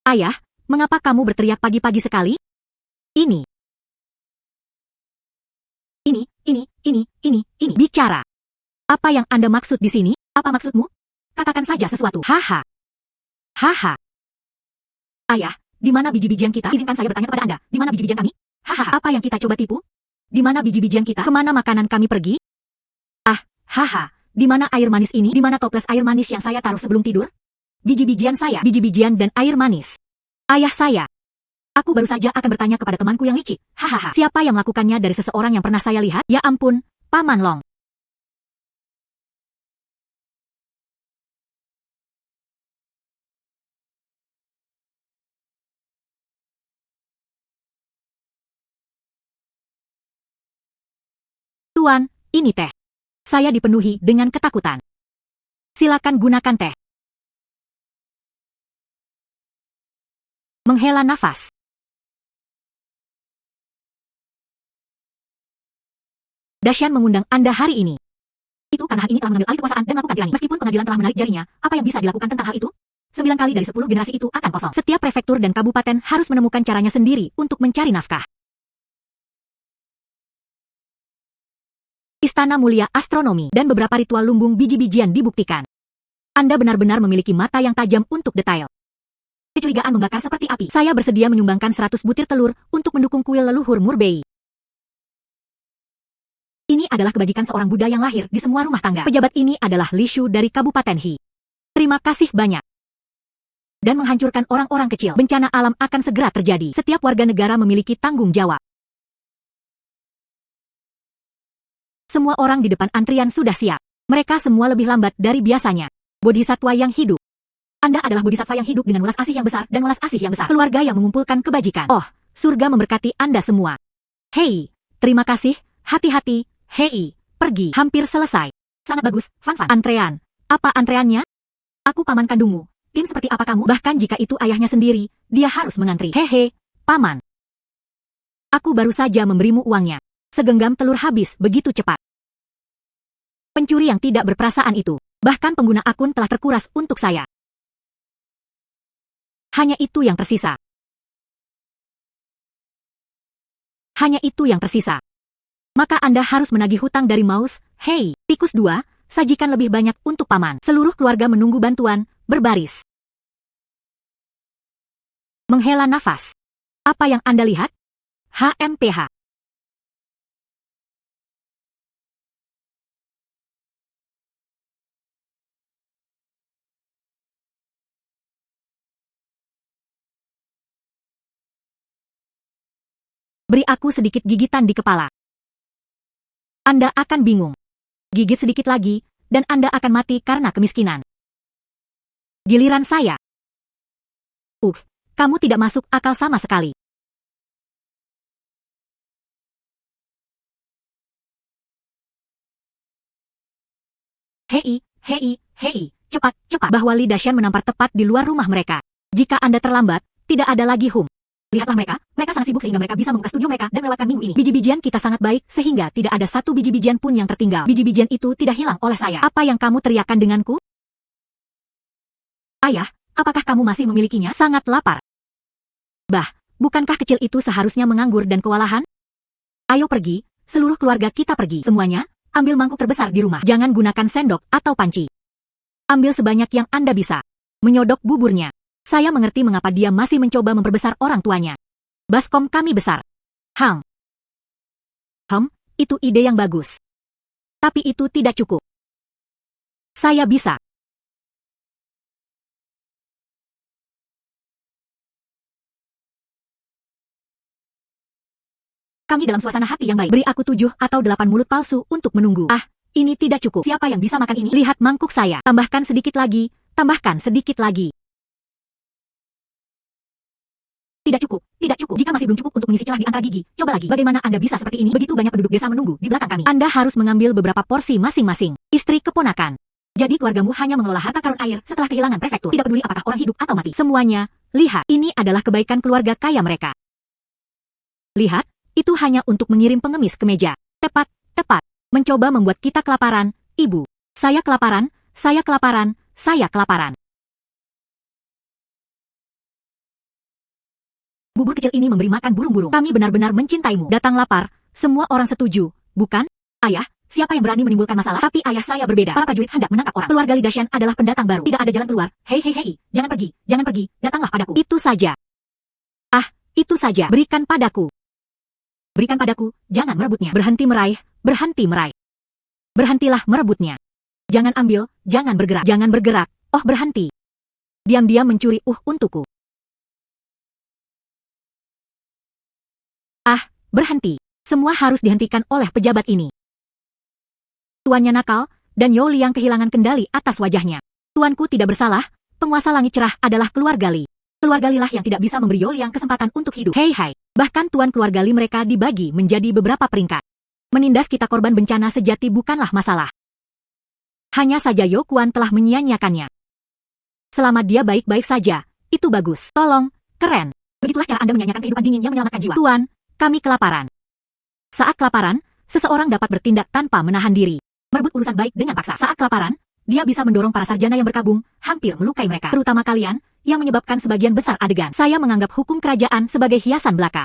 Ayah, mengapa kamu berteriak pagi-pagi sekali? Ini. Ini. Bicara. Apa yang Anda maksud di sini? Apa maksudmu? Katakan saja sesuatu. Haha. Haha. Ayah, di mana biji-bijian kita? Izinkan saya bertanya kepada Anda. Di mana biji-bijian kami? Hahaha. Apa yang kita coba tipu? Di mana biji-bijian kita? Kemana makanan kami pergi? Ah, haha. Di mana air manis ini? Di mana toples air manis yang saya taruh sebelum tidur? Biji-bijian saya. Biji-bijian dan air manis. Ayah saya. Aku baru saja akan bertanya kepada temanku yang licik. Hahaha. Siapa yang melakukannya dari seseorang yang pernah saya lihat? Ya ampun, Paman Long. Tuan, ini teh. Saya dipenuhi dengan ketakutan. Silakan gunakan teh. Menghela nafas. Dasyan mengundang Anda hari ini. Itu karena hal ini telah mengambil alih kekuasaan dan melakukan tirani. Meskipun pengadilan telah menarik jarinya, apa yang bisa dilakukan tentang hal itu? 9 kali dari 10 generasi itu akan kosong. Setiap prefektur dan kabupaten harus menemukan caranya sendiri untuk mencari nafkah. Istana Mulia Astronomi dan beberapa ritual lumbung biji-bijian dibuktikan. Anda benar-benar memiliki mata yang tajam untuk detail. Kecurigaan membakar seperti api. Saya bersedia menyumbangkan 100 butir telur untuk mendukung kuil leluhur Murbei. Ini adalah kebajikan seorang Buddha yang lahir di semua rumah tangga. Pejabat ini adalah Li Shu dari Kabupaten He. Terima kasih banyak. Dan menghancurkan orang-orang kecil. Bencana alam akan segera terjadi. Setiap warga negara memiliki tanggung jawab. Semua orang di depan antrian sudah siap. Mereka semua lebih lambat dari biasanya. Bodhisatwa yang hidup. Anda adalah bodhisatwa yang hidup dengan welas asih yang besar dan welas asih yang besar. Keluarga yang mengumpulkan kebajikan. Oh, surga memberkati Anda semua. Hei, terima kasih, hati-hati. Hei, pergi. Hampir selesai. Sangat bagus, Fan. Antrean. Apa antreannya? Aku paman kandungmu. Tim seperti apa kamu? Bahkan jika itu ayahnya sendiri, dia harus mengantri. Hehe, paman. Aku baru saja memberimu uangnya. Segenggam telur habis begitu cepat. Pencuri yang tidak berperasaan itu. Bahkan pengguna akun telah terkuras untuk saya. Hanya itu yang tersisa. Hanya itu yang tersisa. Maka Anda harus menagih hutang dari Maus. Hei, tikus 2, sajikan lebih banyak untuk paman. Seluruh keluarga menunggu bantuan, berbaris. Menghela nafas. Apa yang Anda lihat? HMPH. Beri aku sedikit gigitan di kepala. Anda akan bingung. Gigit sedikit lagi, dan Anda akan mati karena kemiskinan. Giliran saya. Kamu tidak masuk akal sama sekali. Hei, cepat. Bahwa Li Dasyan menampar tepat di luar rumah mereka. Jika Anda terlambat, tidak ada lagi Lihatlah mereka sangat sibuk sehingga mereka bisa membuka studio mereka dan melewatkan minggu ini. Biji-bijian kita sangat baik sehingga tidak ada satu biji-bijian pun yang tertinggal. Biji-bijian itu tidak hilang oleh saya. Apa yang kamu teriakkan denganku? Ayah, apakah kamu masih memilikinya? Sangat lapar. Bukankah kecil itu seharusnya menganggur dan kewalahan? Ayo pergi, seluruh keluarga kita pergi. Semuanya, ambil mangkuk terbesar di rumah. Jangan gunakan sendok atau panci. Ambil sebanyak yang Anda bisa. Menyodok buburnya. Saya mengerti mengapa dia masih mencoba memperbesar orang tuanya. Baskom kami besar. Itu ide yang bagus. Tapi itu tidak cukup. Saya bisa. Kami dalam suasana hati yang baik. Beri aku 7 atau 8 mulut palsu untuk menunggu. Ini tidak cukup. Siapa yang bisa makan ini? Lihat mangkuk saya. Tambahkan sedikit lagi. Tidak cukup. Jika masih belum cukup untuk mengisi celah di antara gigi, coba lagi. Bagaimana Anda bisa seperti ini? Begitu banyak penduduk desa menunggu di belakang kami. Anda harus mengambil beberapa porsi masing-masing. Istri keponakan. Jadi keluargamu hanya mengelola harta karun air setelah kehilangan prefektur. Tidak peduli apakah orang hidup atau mati. Semuanya, lihat, ini adalah kebaikan keluarga kaya mereka. Lihat, itu hanya untuk mengirim pengemis ke meja. Tepat, tepat. Mencoba membuat kita kelaparan, Ibu. Saya kelaparan, saya kelaparan, saya kelaparan. Bubur kecil ini memberi makan burung-burung. Kami benar-benar mencintaimu. Datang lapar, semua orang setuju, bukan? Ayah, siapa yang berani menimbulkan masalah? Tapi ayah saya berbeda. Para prajurit hendak menangkap orang. Keluarga Li Dashan adalah pendatang baru. Tidak ada jalan keluar. Hei, hei, hei. Jangan pergi, jangan pergi. Datanglah padaku. Itu saja. Ah, itu saja. Berikan padaku. Berikan padaku, jangan merebutnya. Berhenti meraih, berhenti meraih. Berhentilah merebutnya. Jangan ambil, jangan bergerak. Jangan bergerak. Oh, berhenti. Diam-diam mencuri untukku. Ah, berhenti. Semua harus dihentikan oleh pejabat ini. Tuannya nakal, dan Yo Liang kehilangan kendali atas wajahnya. Tuanku tidak bersalah, penguasa langit cerah adalah keluarga Li. Keluarga Li lah yang tidak bisa memberi Yo Liang kesempatan untuk hidup. Hei hai, bahkan tuan keluarga Li mereka dibagi menjadi beberapa peringkat. Menindas kita korban bencana sejati bukanlah masalah. Hanya saja Yo Kuan telah menyia-nyiakannya. Selama dia baik-baik saja, itu bagus. Tolong, keren. Begitulah cara Anda menyanyiakan kehidupan dingin yang menyelamatkan jiwa. Tuan, kami kelaparan. Saat kelaparan, seseorang dapat bertindak tanpa menahan diri. Merebut urusan baik dengan paksa. Saat kelaparan, dia bisa mendorong para sarjana yang berkabung, hampir melukai mereka. Terutama kalian, yang menyebabkan sebagian besar adegan. Saya menganggap hukum kerajaan sebagai hiasan belaka.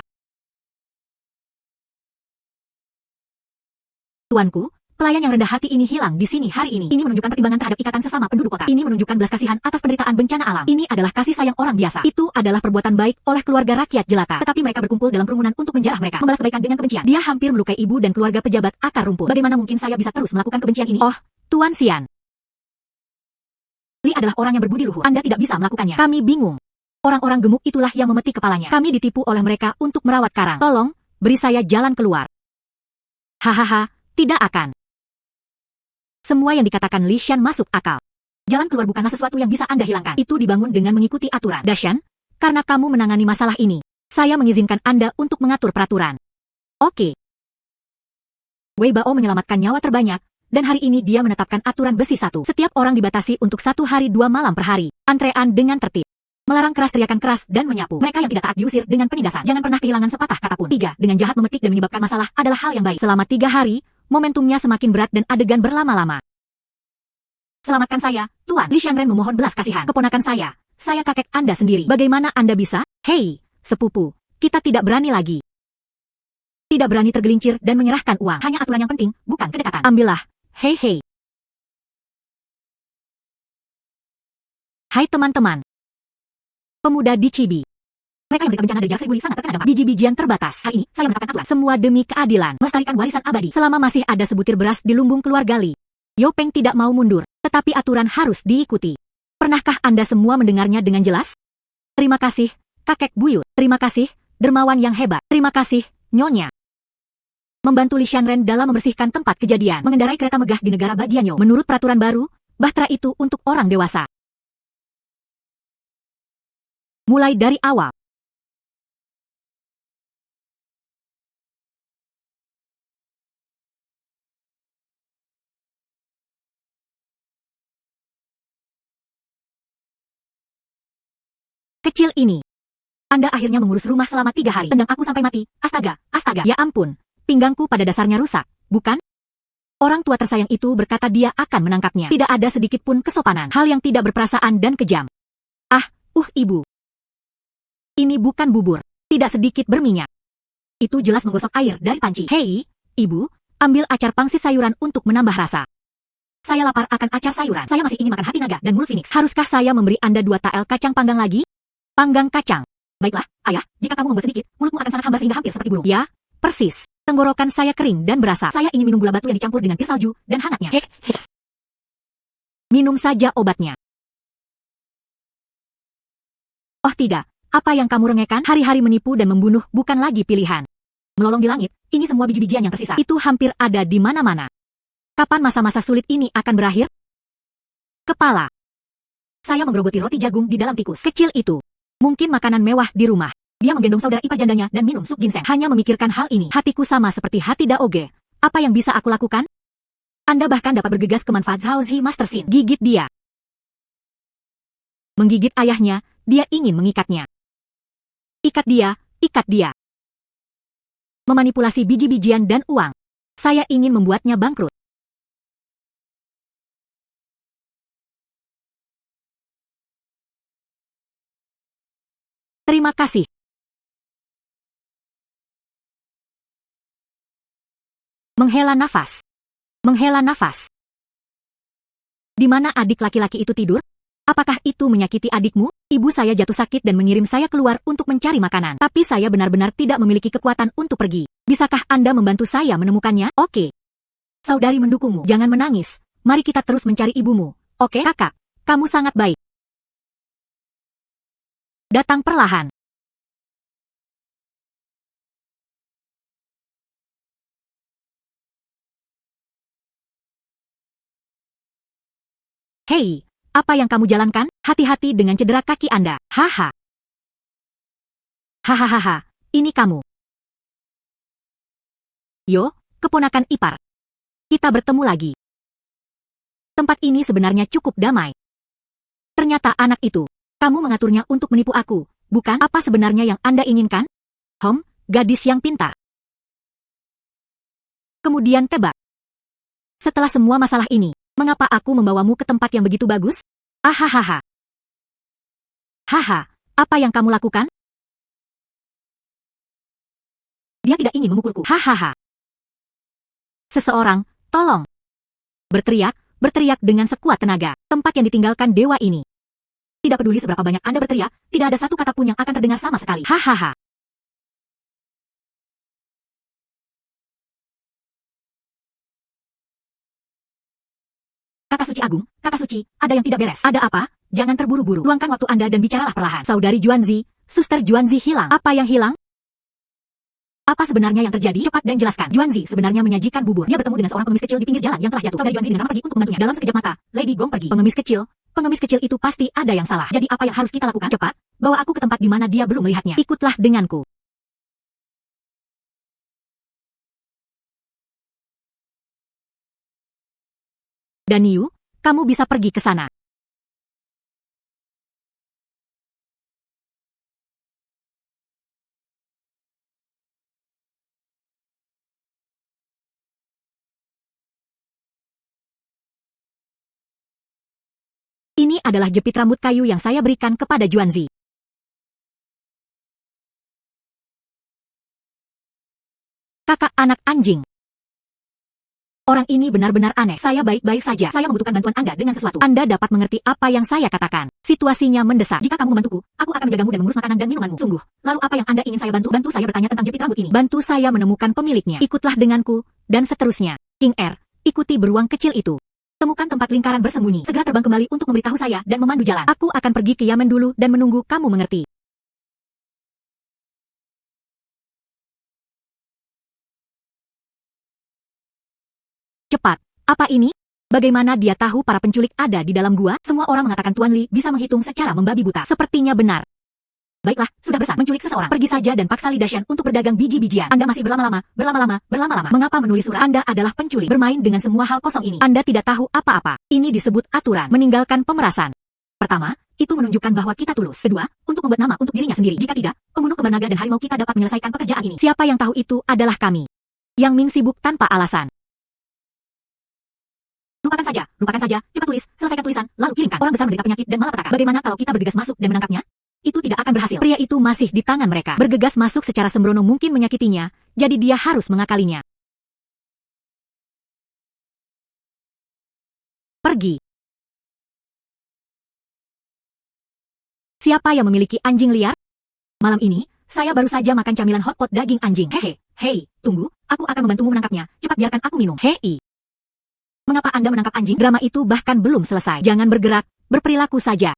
Tuanku, pelayan yang rendah hati ini hilang di sini hari ini. Ini menunjukkan pertimbangan terhadap ikatan sesama penduduk kota. Ini menunjukkan belas kasihan atas penderitaan bencana alam. Ini adalah kasih sayang orang biasa. Itu adalah perbuatan baik oleh keluarga rakyat jelata. Tetapi mereka berkumpul dalam kerumunan untuk menjarah mereka. Membalas kebaikan dengan kebencian. Dia hampir melukai ibu dan keluarga pejabat akar rumput. Bagaimana mungkin saya bisa terus melakukan kebencian ini? Oh, Tuan Xian. Li adalah orang yang berbudi luhur. Anda tidak bisa melakukannya. Kami bingung. Orang-orang gemuk itulah yang memetik kepalanya. Kami ditipu oleh mereka untuk merawat karang. Tolong, beri saya jalan keluar. Hahaha, tidak akan. Semua yang dikatakan Li Shan masuk akal. Jalan keluar bukanlah sesuatu yang bisa Anda hilangkan. Itu dibangun dengan mengikuti aturan. Dashan, karena kamu menangani masalah ini, saya mengizinkan Anda untuk mengatur peraturan. Oke. Wei Bao menyelamatkan nyawa terbanyak, dan hari ini dia menetapkan aturan besi 1. Setiap orang dibatasi untuk 1 hari 2 malam per hari. Antrean dengan tertib. Melarang keras teriakan keras dan menyapu. Mereka yang tidak taat diusir dengan penindasan. Jangan pernah kehilangan sepatah kata pun. 3. Dengan jahat memetik dan menyebabkan masalah adalah hal yang baik. Selama 3 hari, momentumnya semakin berat dan adegan berlama-lama. Selamatkan saya, Tuan. Li Shanren memohon belas kasihan. Keponakan saya kakek Anda sendiri. Bagaimana Anda bisa? Hei, sepupu, kita tidak berani lagi. Tidak berani tergelincir dan menyerahkan uang. Hanya aturan yang penting, bukan kedekatan. Ambillah. Hei hei. Hai teman-teman. Pemuda di Chibi. Mereka yang berita bencana dari Jarak Seribu Li sangat terkena dampak. Biji-bijian terbatas. Hari ini, saya menetapkan aturan. Semua demi keadilan. Melestarikan warisan abadi. Selama masih ada sebutir beras di lumbung keluarga Li, Yo Peng tidak mau mundur. Tetapi aturan harus diikuti. Pernahkah Anda semua mendengarnya dengan jelas? Terima kasih, kakek buyut. Terima kasih, dermawan yang hebat. Terima kasih, Nyonya. Membantu Li Shanren dalam membersihkan tempat kejadian. Mengendarai kereta megah di negara bagian Yo. Menurut peraturan baru, bahtera itu untuk orang dewasa. Mulai dari awal. Kecil ini. Anda akhirnya mengurus rumah selama 3 hari. Tendang aku sampai mati. Astaga, astaga. Ya ampun. Pinggangku pada dasarnya rusak, bukan? Orang tua tersayang itu berkata dia akan menangkapnya. Tidak ada sedikit pun kesopanan. Hal yang tidak berperasaan dan kejam. Ah, ibu. Ini bukan bubur. Tidak sedikit berminyak. Itu jelas menggosok air dari panci. Hei, ibu, ambil acar pangsit sayuran untuk menambah rasa. Saya lapar akan acar sayuran. Saya masih ingin makan hati naga dan mulut phoenix. Haruskah saya memberi Anda 2 tael kacang panggang lagi? Panggang kacang. Baiklah, ayah, jika kamu membuat sedikit, mulutmu akan sangat hambar sehingga hampir seperti burung. Ya, persis. Tenggorokan saya kering dan berasa. Saya ingin minum gula batu yang dicampur dengan pir salju dan hangatnya. Minum saja obatnya. Oh tidak, apa yang kamu rengekkan? Hari-hari menipu dan membunuh bukan lagi pilihan. Melolong di langit, ini semua biji-bijian yang tersisa. Itu hampir ada di mana-mana. Kapan masa-masa sulit ini akan berakhir? Kepala. Saya menggerogoti roti jagung di dalam tikus kecil itu. Mungkin makanan mewah di rumah. Dia menggendong saudara ipar jandanya dan minum sup ginseng. Hanya memikirkan hal ini. Hatiku sama seperti hati Daoge. Apa yang bisa aku lakukan? Anda bahkan dapat bergegas ke manfaat Zhao Zi Master Xin. Gigit dia. Menggigit ayahnya, dia ingin mengikatnya. Ikat dia, ikat dia. Memanipulasi biji-bijian dan uang. Saya ingin membuatnya bangkrut. Terima kasih. Menghela nafas. Menghela nafas. Di mana adik laki-laki itu tidur? Apakah itu menyakiti adikmu? Ibu saya jatuh sakit dan mengirim saya keluar untuk mencari makanan. Tapi saya benar-benar tidak memiliki kekuatan untuk pergi. Bisakah Anda membantu saya menemukannya? Oke. Saudari mendukungmu. Jangan menangis. Mari kita terus mencari ibumu. Oke, kakak. Kamu sangat baik. Datang perlahan. Hei, apa yang kamu jalankan? Hati-hati dengan cedera kaki Anda. Haha. Hahaha, ini kamu. Yo, keponakan ipar. Kita bertemu lagi. Tempat ini sebenarnya cukup damai. Ternyata anak itu. Kamu mengaturnya untuk menipu aku, bukan? Apa sebenarnya yang Anda inginkan? Gadis yang pintar. Kemudian tebak. Setelah semua masalah ini, mengapa aku membawamu ke tempat yang begitu bagus? Ahahaha. Haha, apa yang kamu lakukan? Dia tidak ingin memukulku. Hahaha. Seseorang, tolong. Berteriak dengan sekuat tenaga. Tempat yang ditinggalkan dewa ini. Tidak peduli seberapa banyak Anda berteriak, tidak ada satu kata pun yang akan terdengar sama sekali. Hahaha. Kakak suci agung, kakak suci, ada yang tidak beres. Ada apa? Jangan terburu-buru. Luangkan waktu Anda dan bicaralah perlahan. Saudari Juanzi, Suster Juanzi hilang. Apa yang hilang? Apa sebenarnya yang terjadi? Cepat dan jelaskan. Juanzi sebenarnya menyajikan bubur. Dia bertemu dengan seorang pengemis kecil di pinggir jalan yang telah jatuh. Saudari Juanzi dengan ramah pergi untuk membantunya. Dalam sekejap mata, Lady Gong pergi. Pengemis kecil itu pasti ada yang salah. Jadi apa yang harus kita lakukan? Cepat, bawa aku ke tempat di mana dia belum melihatnya. Ikutlah denganku. Dan Yu, kamu bisa pergi ke sana. Ini adalah jepit rambut kayu yang saya berikan kepada Juanzi. Kakak anak anjing. Orang ini benar-benar aneh. Saya baik-baik saja. Saya membutuhkan bantuan Anda dengan sesuatu. Anda dapat mengerti apa yang saya katakan. Situasinya mendesak. Jika kamu membantuku, aku akan menjagamu dan mengurus makanan dan minumanmu. Sungguh. Lalu apa yang Anda ingin saya bantu? Bantu saya bertanya tentang jepit rambut ini. Bantu saya menemukan pemiliknya. Ikutlah denganku, dan seterusnya. King R, ikuti beruang kecil itu. Temukan tempat lingkaran bersembunyi. Segera terbang kembali untuk memberitahu saya dan memandu jalan. Aku akan pergi ke Yamen dulu dan menunggu kamu mengerti. Cepat. Apa ini? Bagaimana dia tahu para penculik ada di dalam gua? Semua orang mengatakan Tuan Li bisa menghitung secara membabi buta. Sepertinya benar. Baiklah, sudah besar menculik seseorang. Pergi saja dan paksa Li Dashan untuk berdagang biji-bijian. Anda masih berlama-lama. Mengapa menulis surat? Anda adalah penculik. Bermain dengan semua hal kosong ini. Anda tidak tahu apa-apa. Ini disebut aturan. Meninggalkan pemerasan. Pertama, itu menunjukkan bahwa kita tulus. Kedua, untuk membuat nama untuk dirinya sendiri. Jika tidak, pembunuh kembar naga dan harimau kita dapat menyelesaikan pekerjaan ini. Siapa yang tahu itu adalah kami. Yang Ming sibuk tanpa alasan. Lupakan saja, cepat tulis, selesaikan tulisan, lalu kirimkan. Orang besar menderita penyakit dan malapetaka. Bagaimana kalau kita bergegas masuk dan menangkapnya? Itu tidak akan berhasil. Pria itu masih di tangan mereka. Bergegas masuk secara sembrono mungkin menyakitinya, jadi dia harus mengakalinya. Pergi. Siapa yang memiliki anjing liar? Malam ini, saya baru saja makan camilan hotpot daging anjing. Hei, tunggu, aku akan membantumu menangkapnya. Cepat biarkan aku minum. Hei. Mengapa Anda menangkap anjing? Drama itu bahkan belum selesai. Jangan bergerak, berperilaku saja.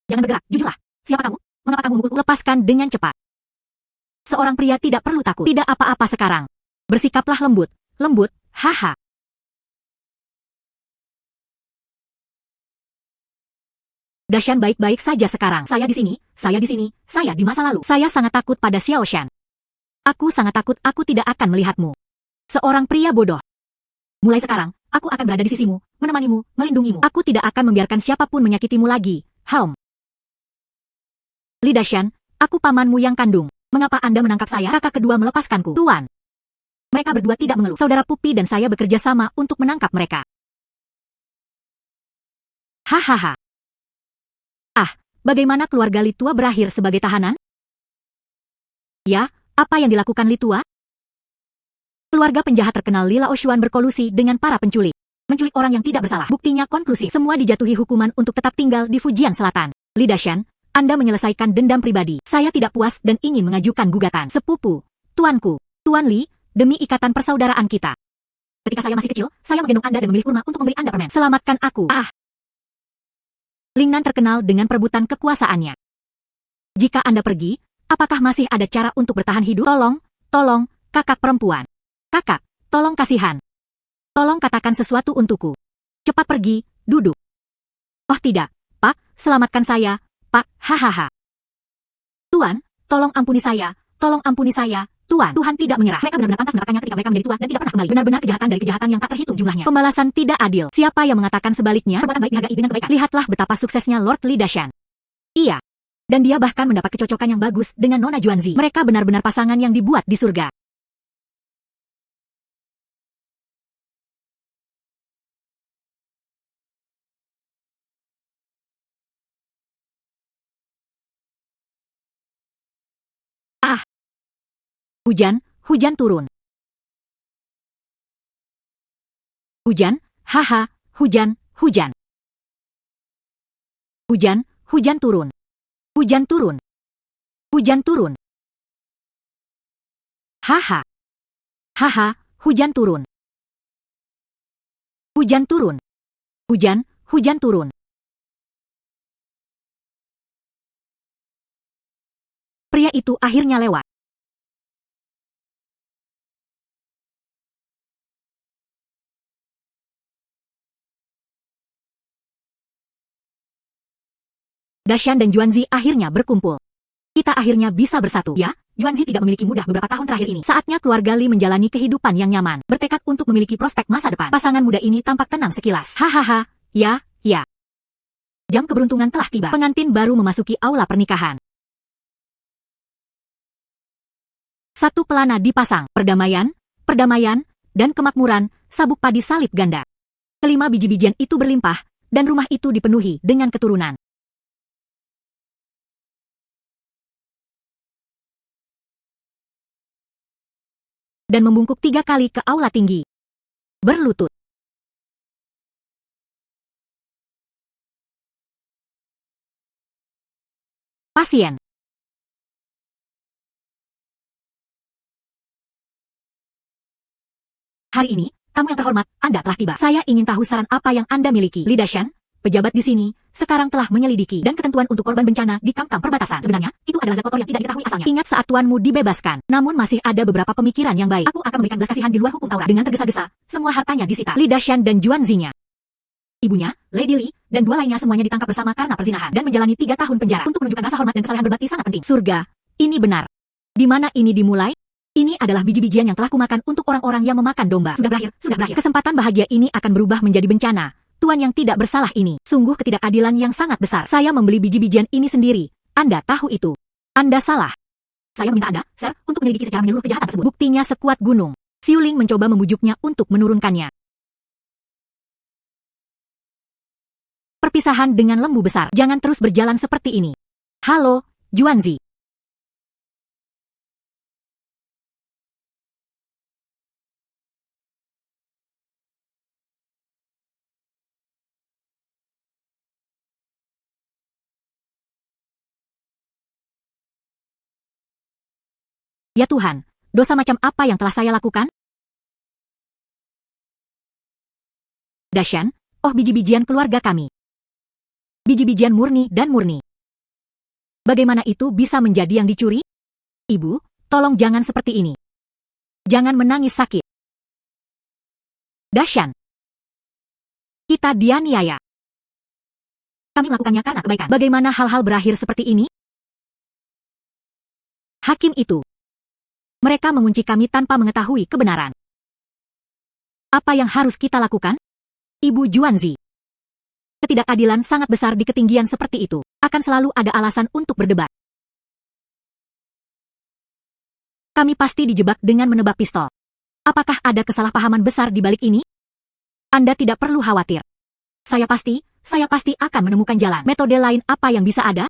Jangan bergerak, jujurlah. Siapa kamu? Mengapa kamu memukulku? Lepaskan dengan cepat. Seorang pria tidak perlu takut. Tidak apa-apa sekarang. Bersikaplah lembut. Haha. Dashan baik-baik saja sekarang. Saya di sini, saya di masa lalu. Saya sangat takut pada Xiao Shan. Aku sangat takut aku tidak akan melihatmu. Seorang pria bodoh. Mulai sekarang, Aku akan berada di sisimu, menemanimu, melindungimu. Aku tidak akan membiarkan siapapun menyakitimu lagi. Haum. Li Dashan, aku pamanmu yang kandung. Mengapa Anda menangkap saya? Kakak kedua melepaskanku. Tuan. Mereka berdua tidak mengeluh. Saudara Pupi dan saya bekerja sama untuk menangkap mereka. Hahaha. Ah, bagaimana keluarga Li Tua berakhir sebagai tahanan? Ya, apa yang dilakukan Li Tua? Keluarga penjahat terkenal Li Laoshuan berkolusi dengan para penculik. Menculik orang yang tidak bersalah. Buktinya konklusif. Semua dijatuhi hukuman untuk tetap tinggal di Fujian Selatan. Li Dashan, Anda menyelesaikan dendam pribadi. Saya tidak puas dan ingin mengajukan gugatan. Sepupu, tuanku, Tuan Li, demi ikatan persaudaraan kita. Ketika saya masih kecil, saya menggendong Anda dan memilih kurma untuk memberi Anda permen. Selamatkan aku. Ah. Lingnan terkenal dengan perebutan kekuasaannya. Jika Anda pergi, apakah masih ada cara untuk bertahan hidup? Tolong, kakak perempuan. Kakak, tolong kasihan. Tolong katakan sesuatu untukku. Cepat pergi, duduk. Oh tidak, Pak, selamatkan saya, Pak, hahaha. Tuan, tolong ampuni saya, Tuan. Tuhan tidak menyerah. Mereka benar-benar pantas mendapatkannya ketika mereka menjadi tua dan tidak pernah kembali. Benar-benar kejahatan dari kejahatan yang tak terhitung jumlahnya. Pembalasan tidak adil. Siapa yang mengatakan sebaliknya? Perbuatan baik dihargai dengan kebaikan. Lihatlah betapa suksesnya Lord Li Dashan. Iya. Dan dia bahkan mendapat kecocokan yang bagus dengan Nona Juanzi. Mereka benar-benar pasangan yang dibuat di surga. Ah. Hujan turun. Hujan, haha, hujan. Hujan turun. Hujan turun. Haha. Haha, hujan turun. Hujan turun. Hujan turun. Pria itu akhirnya lewat. Dashan dan Juanzi akhirnya berkumpul. Kita akhirnya bisa bersatu, ya? Juanzi tidak memiliki mudah beberapa tahun terakhir ini. Saatnya keluarga Li menjalani kehidupan yang nyaman, bertekad untuk memiliki prospek masa depan. Pasangan muda ini tampak tenang sekilas. Hahaha, ya. Jam keberuntungan telah tiba. Pengantin baru memasuki aula pernikahan. Satu pelana dipasang, perdamaian, dan kemakmuran, sabuk padi salib ganda. Kelima biji-bijian itu berlimpah, dan rumah itu dipenuhi dengan keturunan. Dan membungkuk 3 kali ke aula tinggi. Berlutut. Pasien. Hari ini, tamu yang terhormat, Anda telah tiba. Saya ingin tahu saran apa yang Anda miliki. Li Dashan, pejabat di sini, sekarang telah menyelidiki dan ketentuan untuk korban bencana di kamp-kamp perbatasan. Sebenarnya, itu adalah zat kotor yang tidak diketahui asalnya. Ingat saat tuanmu dibebaskan. Namun masih ada beberapa pemikiran yang baik. Aku akan memberikan belas kasihan di luar hukum Taurat. Dengan tergesa-gesa, semua hartanya disita. Li Dashan dan Juanzinya. Ibunya, Lady Li, dan 2 lainnya semuanya ditangkap bersama karena perzinahan dan menjalani 3 tahun penjara. Untuk menunjukkan rasa hormat dan kesalehan berbakti sangat penting. Surga, ini benar. Di mana ini dimulai? Ini adalah biji-bijian yang telah kumakan untuk orang-orang yang memakan domba. Sudah berakhir. Kesempatan bahagia ini akan berubah menjadi bencana. Tuan yang tidak bersalah ini, sungguh ketidakadilan yang sangat besar. Saya membeli biji-bijian ini sendiri. Anda tahu itu. Anda salah. Saya meminta Anda, Sir, untuk menyelidiki secara menyeluruh kejahatan tersebut. Buktinya sekuat gunung. Xiuling mencoba membujuknya untuk menurunkannya. Perpisahan dengan lembu besar. Jangan terus berjalan seperti ini. Halo, Juanzi. Ya Tuhan, dosa macam apa yang telah saya lakukan? Dashan, oh biji-bijian keluarga kami. Biji-bijian murni dan murni. Bagaimana itu bisa menjadi yang dicuri? Ibu, tolong jangan seperti ini. Jangan menangis sakit. Dashan. Kita dianiaya. Kami melakukannya karena kebaikan. Bagaimana hal-hal berakhir seperti ini? Hakim itu. Mereka mengunci kami tanpa mengetahui kebenaran. Apa yang harus kita lakukan? Ibu Juanzi. Ketidakadilan sangat besar di ketinggian seperti itu. Akan selalu ada alasan untuk berdebat. Kami pasti dijebak dengan menebak pistol. Apakah ada kesalahpahaman besar di balik ini? Anda tidak perlu khawatir. Saya pasti akan menemukan jalan. Metode lain apa yang bisa ada?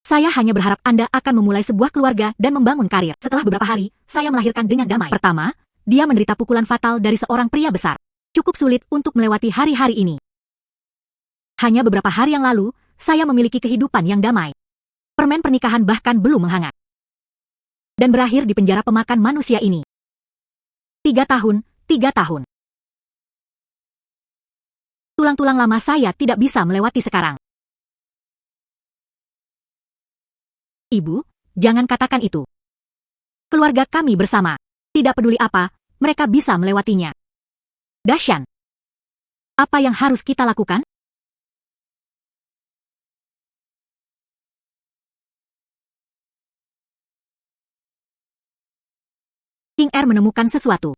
Saya hanya berharap Anda akan memulai sebuah keluarga dan membangun karir. Setelah beberapa hari, saya melahirkan dengan damai. Pertama, dia menderita pukulan fatal dari seorang pria besar. Cukup sulit untuk melewati hari-hari ini. Hanya beberapa hari yang lalu, saya memiliki kehidupan yang damai. Permen pernikahan bahkan belum menghangat. Dan berakhir di penjara pemakan manusia ini. 3 tahun. Tulang-tulang lama saya tidak bisa melewati sekarang. Ibu, jangan katakan itu. Keluarga kami bersama. Tidak peduli apa, mereka bisa melewatinya. Dashan. Apa yang harus kita lakukan? King Er menemukan sesuatu.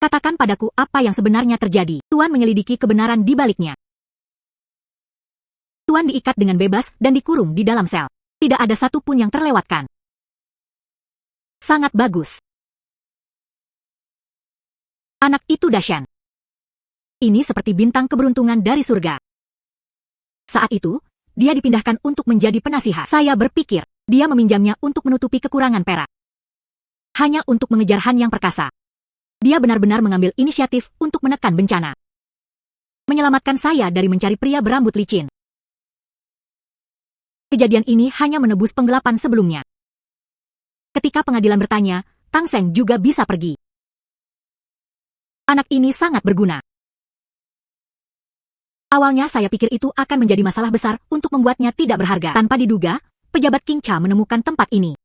Katakan padaku apa yang sebenarnya terjadi. Tuan menyelidiki kebenaran di baliknya. Tuan diikat dengan bebas dan dikurung di dalam sel. Tidak ada satu pun yang terlewatkan. Sangat bagus. Anak itu Dashan. Ini seperti bintang keberuntungan dari surga. Saat itu, dia dipindahkan untuk menjadi penasihat. Saya berpikir, dia meminjamnya untuk menutupi kekurangan perak. Hanya untuk mengejar Han yang perkasa. Dia benar-benar mengambil inisiatif untuk menekan bencana. Menyelamatkan saya dari mencari pria berambut licin. Kejadian ini hanya menebus penggelapan sebelumnya. Ketika pengadilan bertanya, Tang Seng juga bisa pergi. Anak ini sangat berguna. Awalnya saya pikir itu akan menjadi masalah besar untuk membuatnya tidak berharga. Tanpa diduga, pejabat King Cha menemukan tempat ini.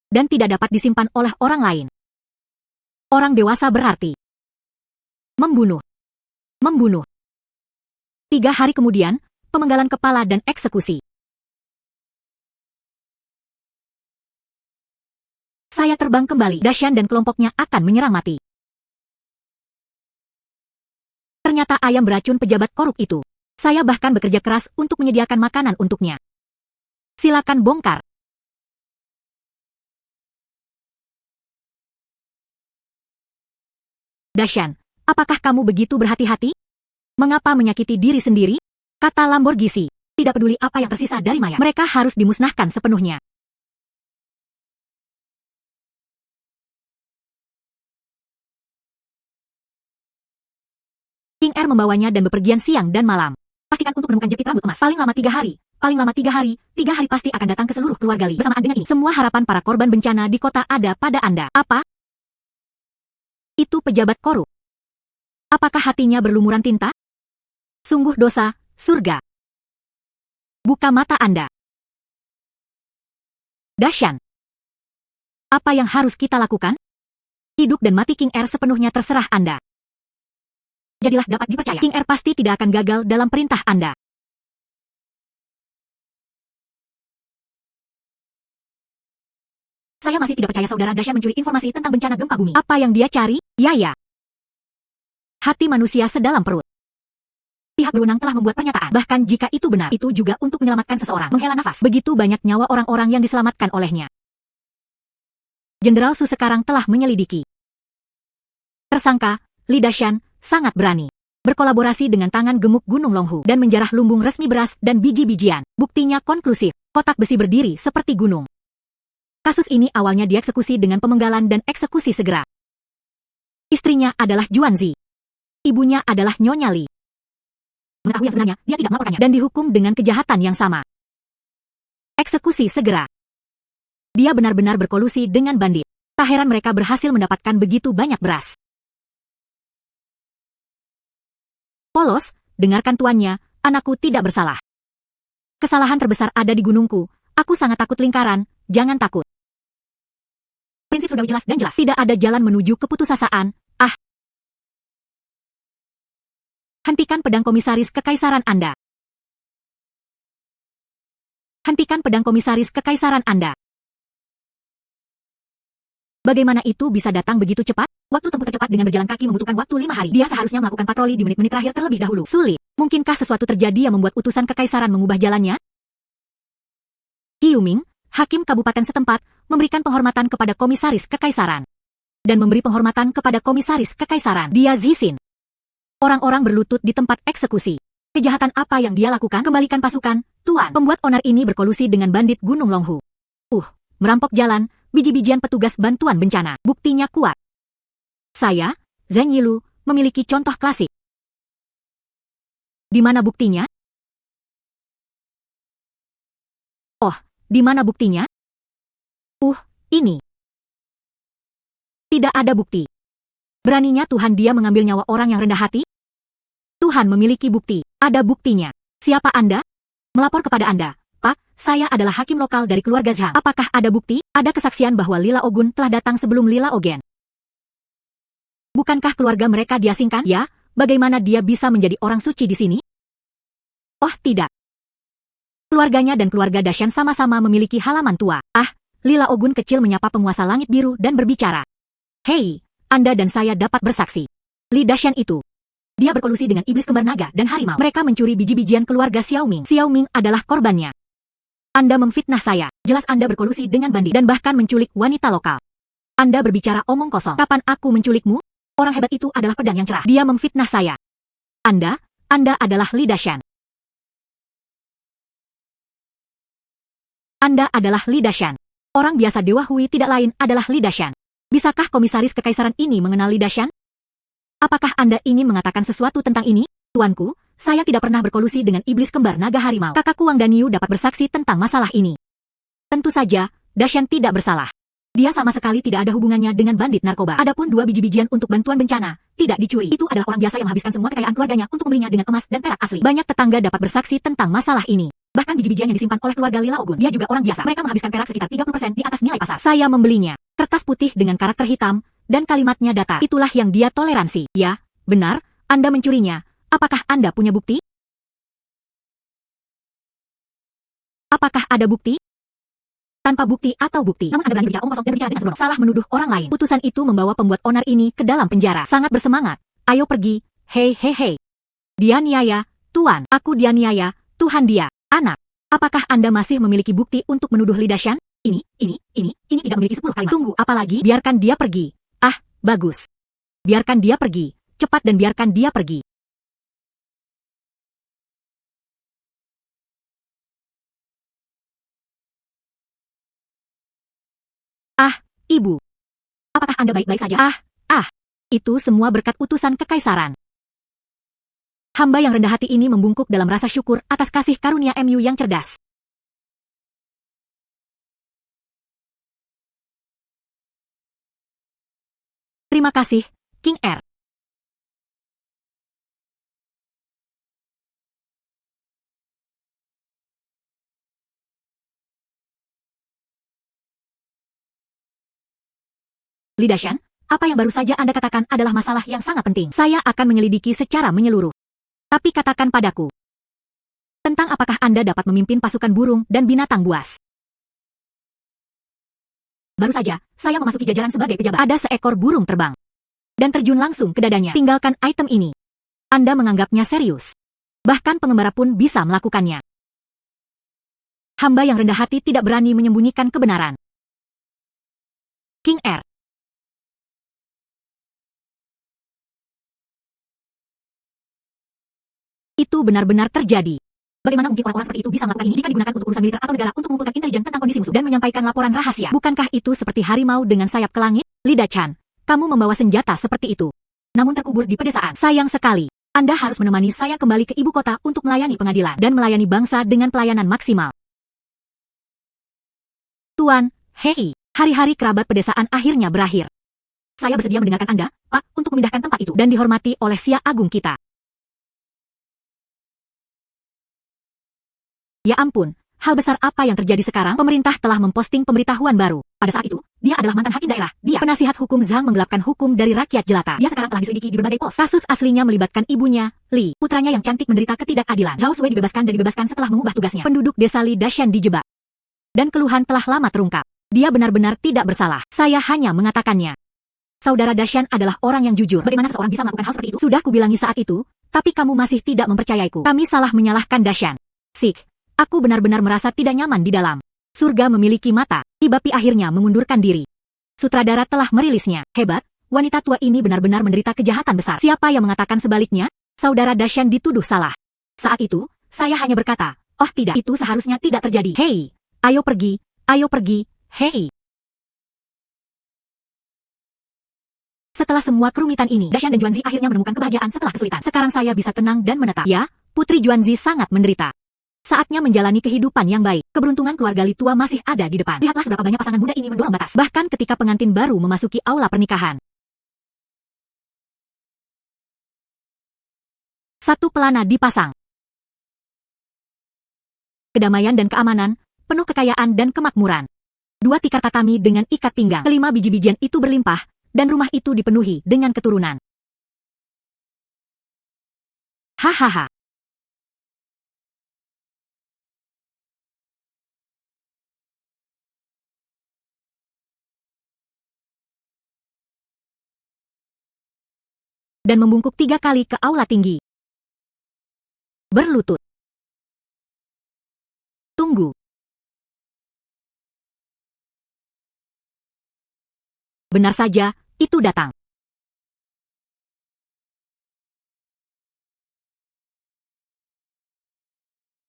Dan tidak dapat disimpan oleh orang lain. Orang dewasa berarti membunuh. 3 hari kemudian, pemenggalan kepala dan eksekusi. Saya terbang kembali. Dashan dan kelompoknya akan menyerang mati. Ternyata ayam beracun pejabat korup itu. Saya bahkan bekerja keras untuk menyediakan makanan untuknya. Silakan bongkar. Dashan, apakah kamu begitu berhati-hati? Mengapa menyakiti diri sendiri? Kata Lamborghini, tidak peduli apa yang tersisa dari mayat. Mereka harus dimusnahkan sepenuhnya. King Er membawanya dan bepergian siang dan malam. Pastikan untuk menemukan jepit rambut emas. Paling lama 3 hari. 3 hari pasti akan datang ke seluruh keluarga Li. Bersamaan dengan ini, semua harapan para korban bencana di kota ada pada Anda. Apa? Itu pejabat korup. Apakah hatinya berlumuran tinta? Sungguh dosa, surga. Buka mata Anda. Dashan. Apa yang harus kita lakukan? Hidup dan mati King Er sepenuhnya terserah Anda. Jadilah dapat dipercaya. King Er pasti tidak akan gagal dalam perintah Anda. Saya masih tidak percaya saudara Dashan mencuri informasi tentang bencana gempa bumi. Apa yang dia cari? Ya. Hati manusia sedalam perut. Pihak berwenang telah membuat pernyataan. Bahkan jika itu benar, itu juga untuk menyelamatkan seseorang. Menghela nafas. Begitu banyak nyawa orang-orang yang diselamatkan olehnya. Jenderal Su sekarang telah menyelidiki. Tersangka, Li Dashan, sangat berani. Berkolaborasi dengan tangan gemuk Gunung Longhu dan menjarah lumbung resmi beras dan biji-bijian. Buktinya konklusif. Kotak besi berdiri seperti gunung. Kasus ini awalnya dieksekusi dengan pemenggalan dan eksekusi segera. Istrinya adalah Juanzi. Ibunya adalah Nyonya Li. Mengetahui yang sebenarnya, dia tidak melaporkannya dan dihukum dengan kejahatan yang sama. Eksekusi segera. Dia benar-benar berkolusi dengan bandit. Tak heran mereka berhasil mendapatkan begitu banyak beras. Polos, dengarkan tuannya, anakku tidak bersalah. Kesalahan terbesar ada di gunungku. Aku sangat takut lingkaran, jangan takut. Prinsip surgawi jelas dan jelas. Tidak ada jalan menuju keputusasaan. Hentikan pedang komisaris kekaisaran Anda. Hentikan pedang komisaris kekaisaran Anda. Bagaimana itu bisa datang begitu cepat? Waktu tempuh tercepat dengan berjalan kaki membutuhkan waktu 5 hari. Dia seharusnya melakukan patroli di menit-menit terakhir terlebih dahulu. Sulit. Mungkinkah sesuatu terjadi yang membuat utusan kekaisaran mengubah jalannya? Qi Yuming, hakim kabupaten setempat, memberikan penghormatan kepada komisaris kekaisaran. Dan memberi penghormatan kepada komisaris kekaisaran. Dia Zixin. Orang-orang berlutut di tempat eksekusi. Kejahatan apa yang dia lakukan? Kembalikan pasukan, Tuan. Pembuat onar ini berkolusi dengan bandit Gunung Longhu. Merampok jalan, biji-bijian petugas bantuan bencana. Buktinya kuat. Saya, Zheng Yilu, memiliki contoh klasik. Di mana buktinya? Di mana buktinya? Ini. Tidak ada bukti. Beraninya Tuhan dia mengambil nyawa orang yang rendah hati? Tuhan memiliki bukti. Ada buktinya. Siapa Anda? Melapor kepada Anda. Pak, saya adalah hakim lokal dari keluarga Zhang. Apakah ada bukti? Ada kesaksian bahwa Lila Ogun telah datang sebelum Lila Ogen. Bukankah keluarga mereka diasingkan? Ya, bagaimana dia bisa menjadi orang suci di sini? Tidak. Keluarganya dan keluarga Dashan sama-sama memiliki halaman tua. Lila Ogun kecil menyapa penguasa langit biru dan berbicara. Hei, Anda dan saya dapat bersaksi. Li Dashan itu. Dia berkolusi dengan iblis kembar naga dan harimau. Mereka mencuri biji-bijian keluarga Xiaoming. Xiaoming adalah korbannya. Anda memfitnah saya. Jelas Anda berkolusi dengan bandit dan bahkan menculik wanita lokal. Anda berbicara omong kosong. Kapan aku menculikmu? Orang hebat itu adalah pedang yang cerah. Dia memfitnah saya. Anda adalah Li Dashan. Anda adalah Li Dashan. Orang biasa Dewa Hui tidak lain adalah Li Dashan. Bisakah komisaris kekaisaran ini mengenal Li Dashan? Apakah Anda ingin mengatakan sesuatu tentang ini? Tuanku, saya tidak pernah berkolusi dengan iblis kembar naga harimau. Kakakku Wang Danyu dapat bersaksi tentang masalah ini. Tentu saja, Dashan tidak bersalah. Dia sama sekali tidak ada hubungannya dengan bandit narkoba. Adapun 2 biji-bijian untuk bantuan bencana, tidak dicuri. Itu adalah orang biasa yang menghabiskan semua kekayaan keluarganya untuk membelinya dengan emas dan perak asli. Banyak tetangga dapat bersaksi tentang masalah ini. Bahkan biji-bijian yang disimpan oleh keluarga Lila Ogun. Dia juga orang biasa. Mereka menghabiskan perak sekitar 30% di atas nilai pasar. Saya membelinya. Kertas putih dengan karakter hitam, dan kalimatnya datar. Itulah yang dia toleransi. Ya, benar, Anda mencurinya. Apakah Anda punya bukti? Apakah ada bukti? Tanpa bukti atau bukti. Namun Anda berani bicara omong kosong dan berbicara dengan sembrono. Salah menuduh orang lain. Putusan itu membawa pembuat onar ini ke dalam penjara. Sangat bersemangat. Ayo pergi. Hei. Dia niaya, Tuan. Aku dianiaya, Tuhan dia. Anak. Apakah Anda masih memiliki bukti untuk menuduh Li Dashan? Ini tidak memiliki 10 kalimat. Tunggu, apalagi? Biarkan dia pergi. Bagus. Biarkan dia pergi. Cepat dan biarkan dia pergi. Ibu. Apakah Anda baik-baik saja? Itu semua berkat utusan kekaisaran. Hamba yang rendah hati ini membungkuk dalam rasa syukur atas kasih karunia MU yang cerdas. Terima kasih, King R. Li Dashan, apa yang baru saja Anda katakan adalah masalah yang sangat penting. Saya akan menyelidiki secara menyeluruh. Tapi katakan padaku, tentang apakah Anda dapat memimpin pasukan burung dan binatang buas. Baru saja, saya memasuki jajaran sebagai pejabat. Ada seekor burung terbang dan terjun langsung ke dadanya. Tinggalkan item ini. Anda menganggapnya serius. Bahkan pengembara pun bisa melakukannya. Hamba yang rendah hati tidak berani menyembunyikan kebenaran. King R. Itu benar-benar terjadi. Bagaimana mungkin orang-orang seperti itu bisa melakukan ini jika digunakan untuk urusan militer atau negara untuk mengumpulkan intelijen tentang kondisi musuh dan menyampaikan laporan rahasia? Bukankah itu seperti harimau dengan sayap ke langit? Li Dashan, kamu membawa senjata seperti itu. Namun terkubur di pedesaan. Sayang sekali. Anda harus menemani saya kembali ke ibu kota untuk melayani pengadilan dan melayani bangsa dengan pelayanan maksimal. Tuan, hei, hari-hari kerabat pedesaan akhirnya berakhir. Saya bersedia mendengarkan Anda, Pak, untuk memindahkan tempat itu dan dihormati oleh Sia Agung kita. Ya ampun, hal besar apa yang terjadi sekarang? Pemerintah telah memposting pemberitahuan baru. Pada saat itu, dia adalah mantan hakim daerah. Dia penasihat hukum Zhang menggelapkan hukum dari rakyat jelata. Dia sekarang telah diselidiki di berbagai pos. Kasus aslinya melibatkan ibunya, Li, putranya yang cantik menderita ketidakadilan. Zhao Sui dibebaskan dan dibebaskan setelah mengubah tugasnya. Penduduk desa Li Dashan dijebak. Dan keluhan telah lama terungkap. Dia benar-benar tidak bersalah. Saya hanya mengatakannya. Saudara Dashan adalah orang yang jujur. Bagaimana seseorang bisa melakukan hal seperti itu? Sudah kubilangi saat itu, tapi kamu masih tidak mempercayaiku. Kami salah menyalahkan Dashan. Sik, aku benar-benar merasa tidak nyaman di dalam. Surga memiliki mata. Ibapi akhirnya mengundurkan diri. Sutradara telah merilisnya. Hebat, wanita tua ini benar-benar menderita kejahatan besar. Siapa yang mengatakan sebaliknya? Saudara Dashan dituduh salah. Saat itu, saya hanya berkata, oh tidak, itu seharusnya tidak terjadi. Hei, ayo pergi, hei. Setelah semua kerumitan ini, Dashan dan Juanzi akhirnya menemukan kebahagiaan setelah kesulitan. Sekarang saya bisa tenang dan menetap. Ya, Putri Juanzi sangat menderita. Saatnya menjalani kehidupan yang baik. Keberuntungan keluarga Li Tua masih ada di depan. Lihatlah seberapa banyak pasangan muda ini mendorong batas. Bahkan ketika pengantin baru memasuki aula pernikahan. Satu pelana dipasang. Kedamaian dan keamanan, penuh kekayaan dan kemakmuran. Dua tikar tatami dengan ikat pinggang. Kelima biji-bijian itu berlimpah, dan rumah itu dipenuhi dengan keturunan. Hahaha. Dan membungkuk 3 kali ke aula tinggi. Berlutut. Tunggu. Benar saja, itu datang.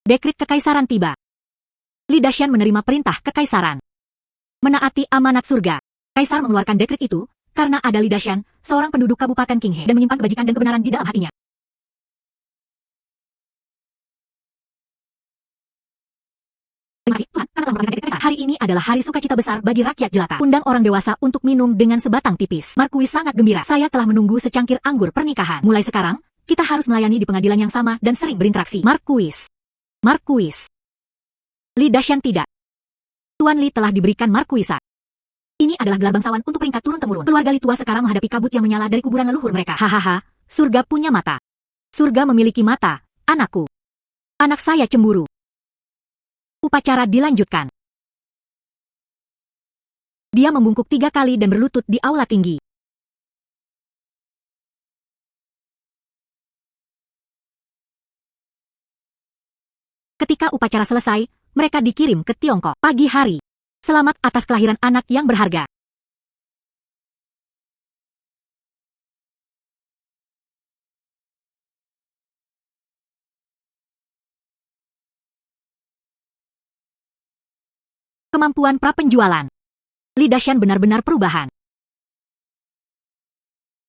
Dekret kekaisaran tiba. Li Dashan menerima perintah kekaisaran. Menaati amanat surga. Kaisar mengeluarkan dekret itu, karena ada Li Dashan, seorang penduduk Kabupaten Qinghe, dan menyimpan kebajikan dan kebenaran di dalam hatinya. Terima kasih, Tuhan, karena telah mengeluarkan dekret kekaisaran. Hari ini adalah hari sukacita besar bagi rakyat jelata. Undang orang dewasa untuk minum dengan sebatang tipis. Markuis sangat gembira. Saya telah menunggu secangkir anggur pernikahan. Mulai sekarang, kita harus melayani di pengadilan yang sama dan sering berinteraksi. Markuis. Li Dashan tidak. Tuan Li telah diberikan Markuisa. Ini adalah gelar bangsawan untuk peringkat turun-temurun. Keluarga Li Tua sekarang menghadapi kabut yang menyala dari kuburan leluhur mereka. Hahaha, surga punya mata. Surga memiliki mata, anakku. Anak saya cemburu. Upacara dilanjutkan. Dia membungkuk 3 kali dan berlutut di aula tinggi. Ketika upacara selesai, mereka dikirim ke Tiongkok. Pagi hari. Selamat atas kelahiran anak yang berharga. Kemampuan prapenjualan. Li Dashan benar-benar perubahan.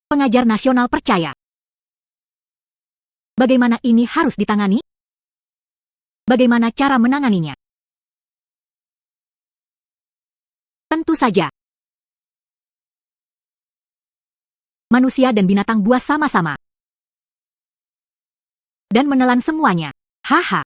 Pengajar nasional percaya. Bagaimana ini harus ditangani? Bagaimana cara menanganinya? Tentu saja. Manusia dan binatang buas sama-sama. Dan menelan semuanya. Haha.